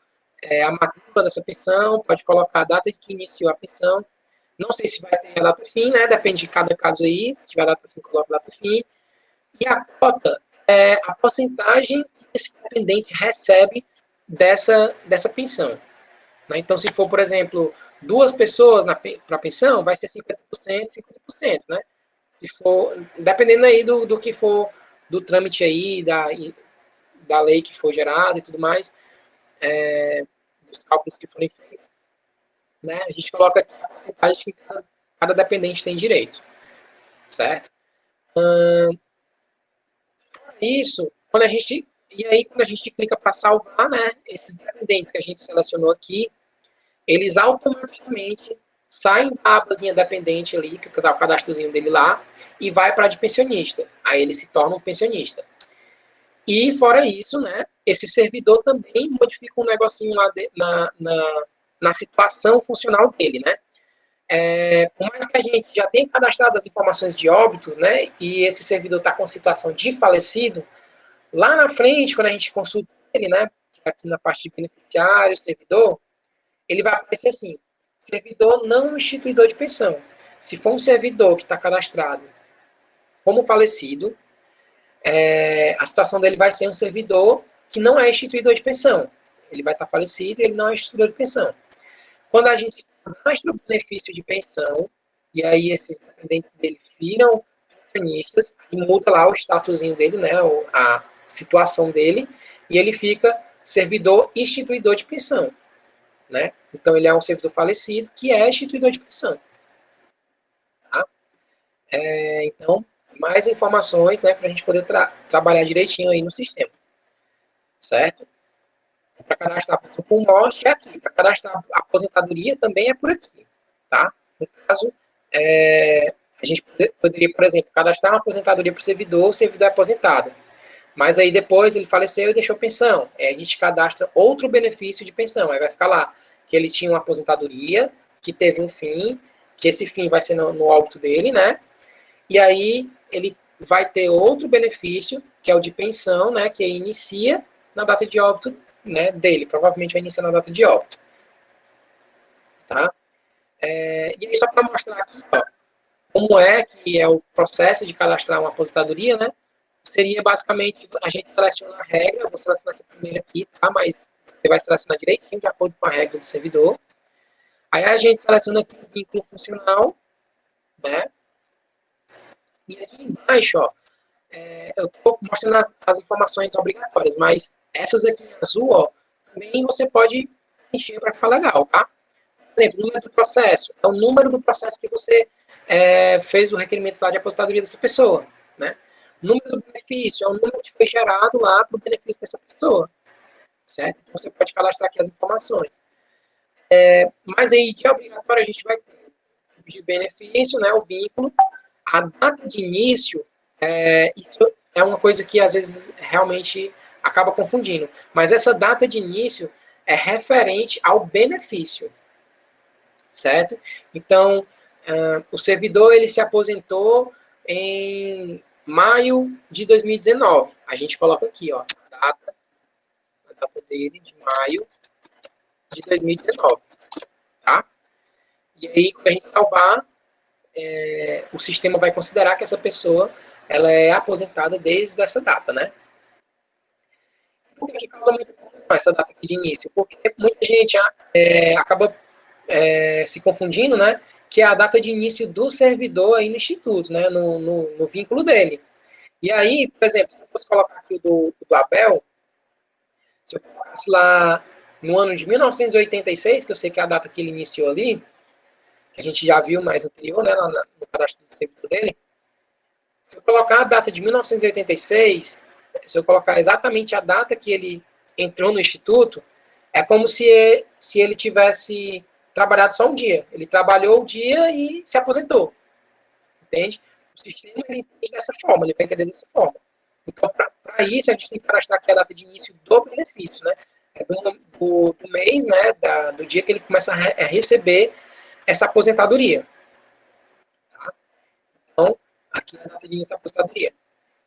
a matrícula dessa pensão, pode colocar a data que iniciou a pensão. Não sei se vai ter a data fim, né, depende de cada caso aí. Se tiver a data fim, coloca a data fim. E a cota é a porcentagem que esse dependente recebe dessa pensão. Né? Então, se for, por exemplo, 2 pessoas para a pensão, vai ser 50%, 50%, né? Se for, dependendo aí do que for, do trâmite aí, da lei que for gerada e tudo mais, dos cálculos que forem feitos, né? A gente coloca aqui a porcentagem que cada dependente tem direito, certo? Isso, quando a gente clica para salvar, né, esses dependentes que a gente selecionou aqui, eles automaticamente saem da abazinha dependente ali, que está o cadastrozinho dele lá, e vai para a de pensionista. Aí ele se torna um pensionista. E, fora isso, né, esse servidor também modifica um negocinho lá na situação funcional dele, né? Por mais que a gente já tenha cadastrado as informações de óbito, né, e esse servidor está com situação de falecido, lá na frente, quando a gente consulta ele, né, aqui na parte de beneficiário, servidor, ele vai aparecer assim, servidor não instituidor de pensão. Se for um servidor que está cadastrado como falecido, a situação dele vai ser um servidor que não é instituidor de pensão. Ele vai estar falecido e ele não é instituidor de pensão. Quando a gente mostra o benefício de pensão, e aí esses dependentes dele viram pensionistas, e muda lá o statusinho dele, né, a situação dele, e ele fica servidor instituidor de pensão. Né? Então, ele é um servidor falecido que é instituidor de pensão. Tá? Então, mais informações, né, para a gente poder trabalhar direitinho aí no sistema. Certo? Para cadastrar a pessoa por morte é aqui. Para cadastrar a aposentadoria também é por aqui. Tá? No caso, a gente poderia, por exemplo, cadastrar uma aposentadoria para o servidor é aposentado. Mas aí depois ele faleceu e deixou pensão. A gente cadastra outro benefício de pensão. Aí vai ficar lá que ele tinha uma aposentadoria, que teve um fim, que esse fim vai ser no óbito dele, né? E aí ele vai ter outro benefício, que é o de pensão, né? Que inicia na data de óbito, né, dele. Provavelmente vai iniciar na data de óbito. Tá? E aí só para mostrar aqui, ó, como é que é o processo de cadastrar uma aposentadoria, né? Seria basicamente a gente seleciona a regra, eu vou selecionar essa primeira aqui, tá? Mas você vai selecionar direitinho, de acordo com a regra do servidor. Aí a gente seleciona aqui o vínculo funcional, né? E aqui embaixo, ó, eu estou mostrando as informações obrigatórias, mas essas aqui em azul, ó, também você pode encher para ficar legal, tá? Por exemplo, o número do processo é o número do processo que você fez o requerimento lá de aposentadoria dessa pessoa, né? O número do benefício é o número que foi gerado lá para o benefício dessa pessoa, certo? Então, você pode cadastrar aqui as informações. Mas aí, de obrigatório, a gente vai ter o de benefício, né, o vínculo, a data de início, isso é uma coisa que às vezes realmente acaba confundindo, mas essa data de início é referente ao benefício, certo? Então, o servidor ele se aposentou em maio de 2019. A gente coloca aqui, ó, a data dele de maio de 2019, tá? E aí, quando a gente salvar, o sistema vai considerar que essa pessoa ela é aposentada desde essa data, né? Por que causa muita confusão essa data aqui de início? Porque muita gente acaba se confundindo, né? Que é a data de início do servidor aí no instituto, né? No vínculo dele. E aí, por exemplo, se eu fosse colocar aqui o do Abel, se eu colocasse lá no ano de 1986, que eu sei que é a data que ele iniciou ali, que a gente já viu mais anterior, né, no cadastro do servidor dele, se eu colocar a data de 1986, se eu colocar exatamente a data que ele entrou no instituto, é como se ele tivesse trabalhado só um dia. Ele trabalhou o dia e se aposentou. Entende? O sistema ele entende dessa forma, ele vai entender dessa forma. Então, para isso, a gente tem que cadastrar aqui a data de início do benefício, né? Do mês, né? Do dia que ele começa a receber essa aposentadoria. Tá? Então, aqui é a data de início da aposentadoria.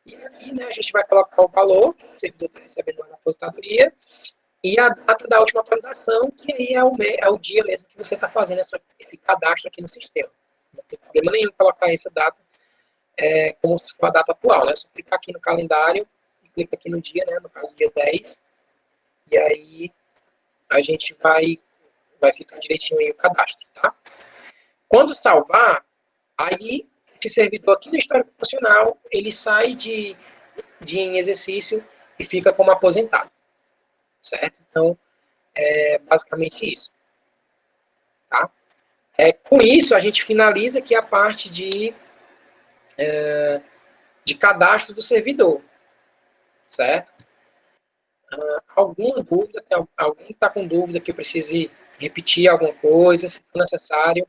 E aqui, né, a gente vai colocar o valor que o servidor está recebendo na aposentadoria e a data da última atualização, que aí é o dia mesmo que você está fazendo esse cadastro aqui no sistema. Não tem problema nenhum colocar essa data como se fosse a data atual, né? Só clicar aqui no calendário e clica aqui no dia, né? No caso, dia 10. E aí a gente vai ficar direitinho aí o cadastro, tá? Quando salvar, aí esse servidor aqui no histórico funcional, ele sai de em exercício e fica como aposentado, certo? Então, é basicamente isso, tá? Com isso, a gente finaliza aqui a parte de cadastro do servidor, certo? Alguma dúvida? Tem alguém que está com dúvida que eu precise repetir alguma coisa? Se for necessário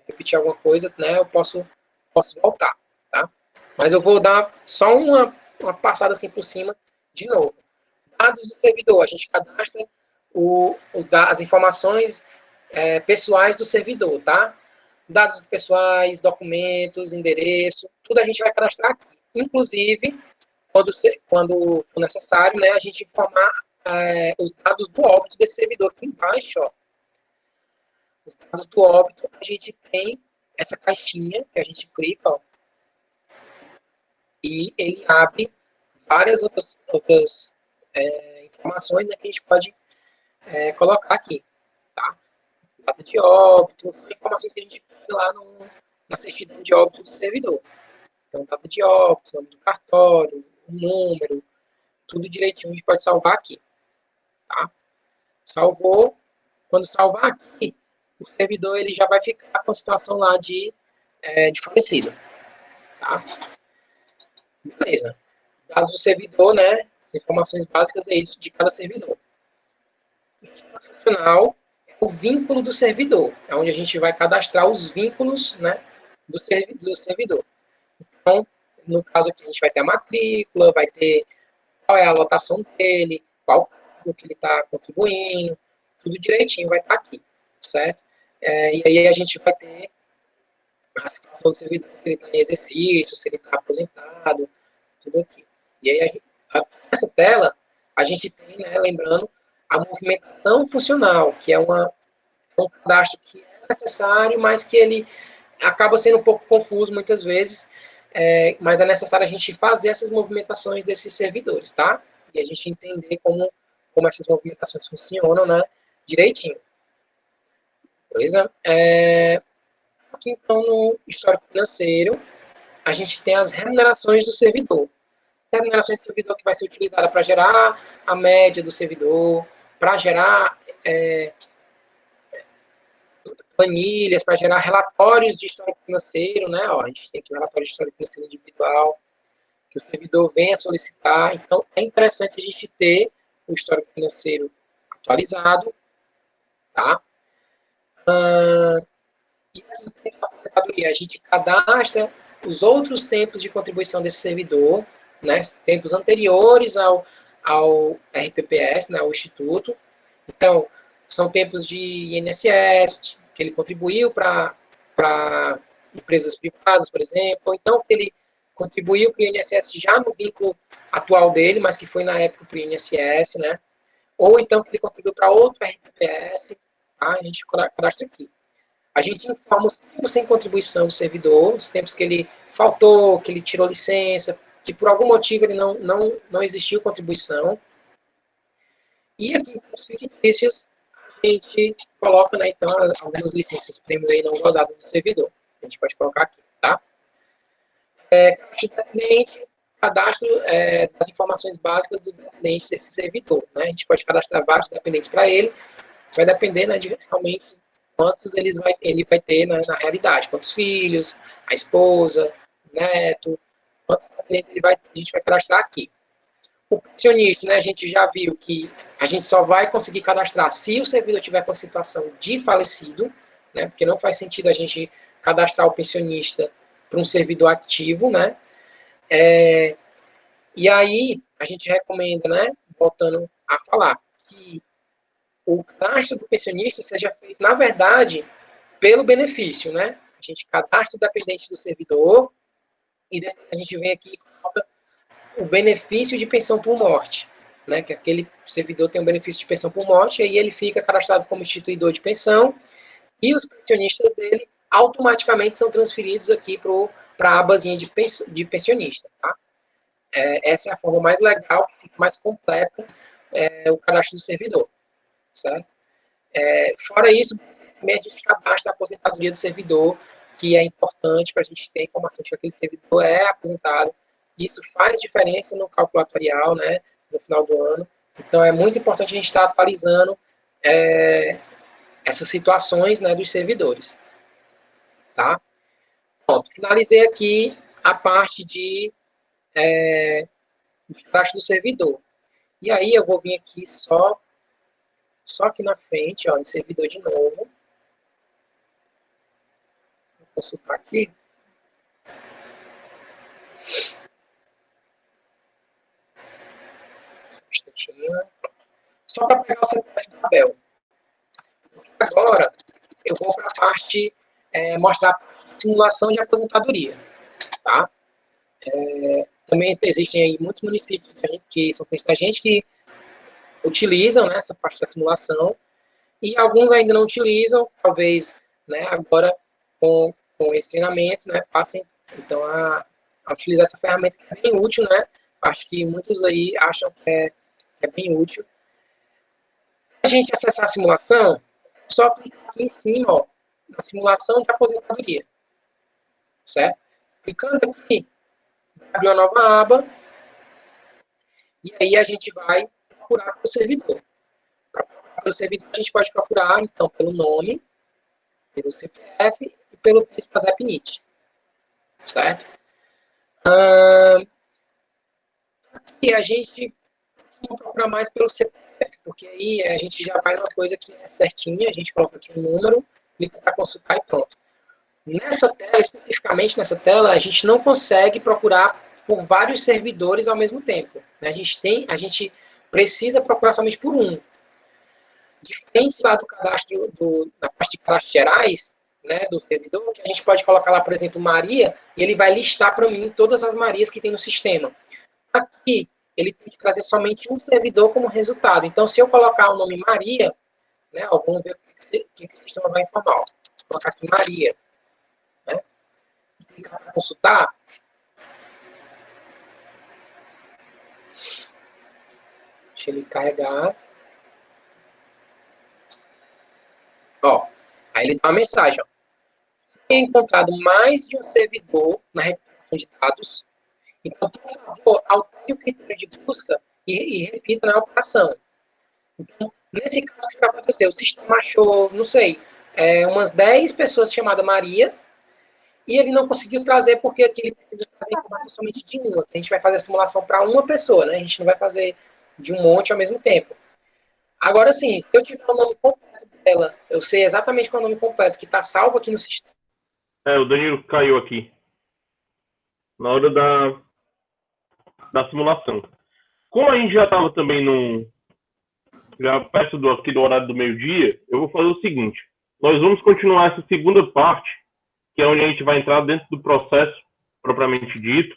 repetir alguma coisa, né, eu posso voltar, tá? Mas eu vou dar só uma passada assim por cima de novo. Dados do servidor, a gente cadastra as informações pessoais do servidor, tá? Dados pessoais, documentos, endereço, tudo a gente vai cadastrar aqui. Inclusive, quando for necessário, né, a gente informar os dados do óbito desse servidor aqui embaixo, ó. Os dados do óbito, a gente tem essa caixinha que a gente clica, ó, e ele abre várias outras informações, né, que a gente pode colocar aqui, tá? Data de óbito, são informações que a gente põe lá na certidão de óbito do servidor. Então, data de óbito, nome do cartório, o número, tudo direitinho a gente pode salvar aqui, tá? Salvou, quando salvar aqui, o servidor ele já vai ficar com a situação lá de falecido, tá? Beleza. Dados do servidor, né? As informações básicas aí de cada servidor. O sistema funcional é o vínculo do servidor, é onde a gente vai cadastrar os vínculos, né, do servidor. Então, no caso aqui, a gente vai ter a matrícula, vai ter qual é a lotação dele, qual o que ele está contribuindo, tudo direitinho vai estar aqui, certo? E aí a gente vai ter a situação do servidor, se ele está em exercício, se ele está aposentado, tudo aqui. E aí, nessa tela, a gente tem, né, lembrando, a movimentação funcional, que é um cadastro que é necessário, mas que ele acaba sendo um pouco confuso muitas vezes, mas é necessário a gente fazer essas movimentações desses servidores, tá? E a gente entender como essas movimentações funcionam, né, direitinho. Beleza? Aqui, então, no histórico financeiro, a gente tem as remunerações do servidor. Remunerações do servidor que vai ser utilizada para gerar a média do servidor, para gerar planilhas, para gerar relatórios de histórico financeiro, né? Ó, a gente tem aqui um relatório de histórico financeiro individual, que o servidor venha solicitar. Então, é interessante a gente ter o histórico financeiro atualizado, tá? E aqui tem a aposentadoria. A gente cadastra os outros tempos de contribuição desse servidor, né? Tempos anteriores ao RPPS, né? Ao Instituto. Então, são tempos de INSS, que ele contribuiu para empresas privadas, por exemplo, ou então que ele contribuiu para o INSS já no vínculo atual dele, mas que foi na época para o INSS, né? Ou então que ele contribuiu para outro RPPS, tá? A gente cadastra aqui. A gente informa os tempos sem contribuição do servidor, os tempos que ele faltou, que ele tirou licença, que por algum motivo ele não existiu contribuição. E aqui em os fictícios, a gente coloca, né, então, algumas licenças prêmios aí não gozadas do servidor. A gente pode colocar aqui, tá? Cadastro das informações básicas do dependente desse servidor, né? A gente pode cadastrar vários dependentes para ele, vai depender, né, de realmente quantos ele vai ter, né, na realidade, quantos filhos, a esposa, o neto, quantos dependentes a gente vai cadastrar aqui. O pensionista, né, a gente já viu que a gente só vai conseguir cadastrar se o servidor tiver com situação de falecido, né, porque não faz sentido a gente cadastrar o pensionista para um servidor ativo, né. E aí, a gente recomenda, né, voltando a falar, que o cadastro do pensionista seja feito, na verdade, pelo benefício, né. A gente cadastra o dependente do servidor e depois a gente vem aqui e coloca o benefício de pensão por morte, né, que aquele servidor tem um benefício de pensão por morte, e aí ele fica cadastrado como instituidor de pensão, e os pensionistas dele automaticamente são transferidos aqui para a abazinha de pensionista, tá? Essa é a forma mais legal, que fica mais completa o cadastro do servidor, certo? Fora isso, também a gente cadastra a aposentadoria do servidor, que é importante para a gente ter informação de que aquele servidor é aposentado. Isso faz diferença no cálculo atuarial, né, no final do ano. Então, é muito importante a gente estar atualizando essas situações, né, dos servidores. Tá? Pronto, finalizei aqui a parte de cadastro do servidor. E aí, eu vou vir aqui só aqui na frente, ó, em servidor de novo. Vou consultar aqui. Só para pegar o CPF do Abel. Agora, eu vou para a parte, mostrar a simulação de aposentadoria. Tá? Também existem aí muitos municípios que são clientes da gente que utilizam, né, essa parte da simulação, e alguns ainda não utilizam, talvez, né, agora com esse treinamento, né, passem então a utilizar essa ferramenta que é bem útil, né? Acho que muitos aí acham que é que é bem útil. Para a gente acessar a simulação, é só clicar aqui em cima, ó, na simulação de aposentadoria. Certo? Clicando aqui, abre uma nova aba, e aí a gente vai procurar pelo servidor. Para procurar pelo servidor, a gente pode procurar, então, pelo nome, pelo CPF e pelo PIS/PASEP-NIT. Certo? Aqui a gente vai procurar mais pelo CPF, porque aí a gente já vai numa coisa que é certinha, a gente coloca aqui um número, clica para consultar e pronto. Nessa tela, especificamente nessa tela, a gente não consegue procurar por vários servidores ao mesmo tempo. A gente precisa procurar somente por um. Diferente lá do cadastro, da parte de cadastros gerais, né, do servidor, que a gente pode colocar lá, por exemplo, Maria, e ele vai listar para mim todas as Marias que tem no sistema. Aqui, ele tem que trazer somente um servidor como resultado. Então, se eu colocar o nome Maria, né, vamos ver o que o sistema vai informar. Vou colocar aqui Maria. Né, e clicar para consultar. Deixa ele carregar. Ó, aí ele dá uma mensagem. Ó. Se é encontrado mais de um servidor na recuperação de dados, então, por favor, altere o critério de busca e repita na operação. Então, nesse caso, o que vai acontecer? O sistema achou, não sei, umas 10 pessoas chamadas Maria, e ele não conseguiu trazer porque aqui ele precisa fazer informação somente de uma. A gente vai fazer a simulação para uma pessoa, né? A gente não vai fazer de um monte ao mesmo tempo. Agora sim, se eu tiver o nome completo dela, eu sei exatamente qual é o nome completo que está salvo aqui no sistema. O Danilo caiu aqui. Na hora da simulação. Como a gente já estava também já perto aqui do horário do meio-dia, eu vou fazer o seguinte. Nós vamos continuar essa segunda parte, que é onde a gente vai entrar dentro do processo propriamente dito.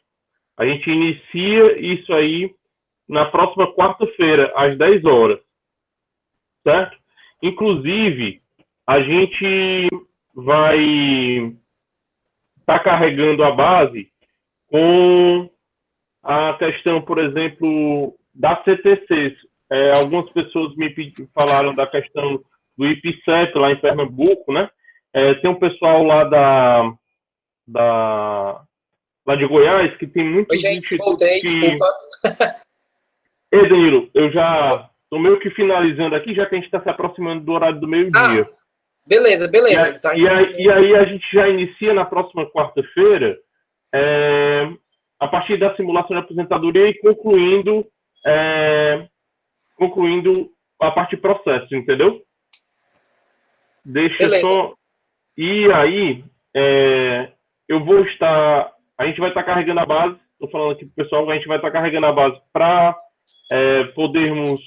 A gente inicia isso aí na próxima quarta-feira, às 10 horas. Certo? Inclusive, a gente vai estar carregando a base com a questão, por exemplo, da CTC. Algumas pessoas me falaram da questão do IPCEP lá em Pernambuco, né? Tem um pessoal lá lá de Goiás que tem muitos institutos desculpa. Ei, Danilo, eu já estou meio que finalizando aqui, já que a gente está se aproximando do horário do meio-dia. Beleza. E aí a gente já inicia na próxima quarta-feira, a partir da simulação de aposentadoria e concluindo a parte de processo, entendeu? Deixa só... E aí, a gente vai estar carregando a base, estou falando aqui para o pessoal, a gente vai estar carregando a base para podermos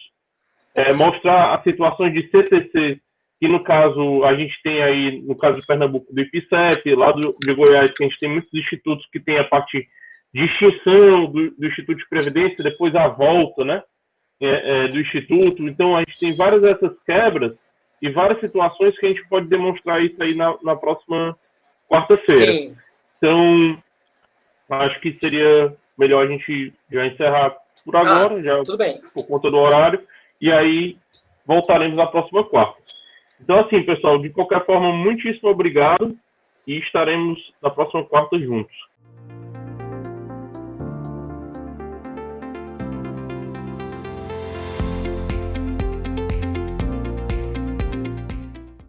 mostrar as situações de CTC, que no caso, a gente tem aí, no caso de Pernambuco, do IPCEP, lá de Goiás, que a gente tem muitos institutos que tem a parte de extinção do Instituto de Previdência, depois a volta, né, do Instituto. Então, a gente tem várias dessas quebras e várias situações que a gente pode demonstrar isso aí na próxima quarta-feira. Então, acho que seria melhor a gente já encerrar por agora, já tudo bem. Por conta do horário, e aí voltaremos na próxima quarta. Então, assim, pessoal, de qualquer forma, muitíssimo obrigado e estaremos na próxima quarta juntos.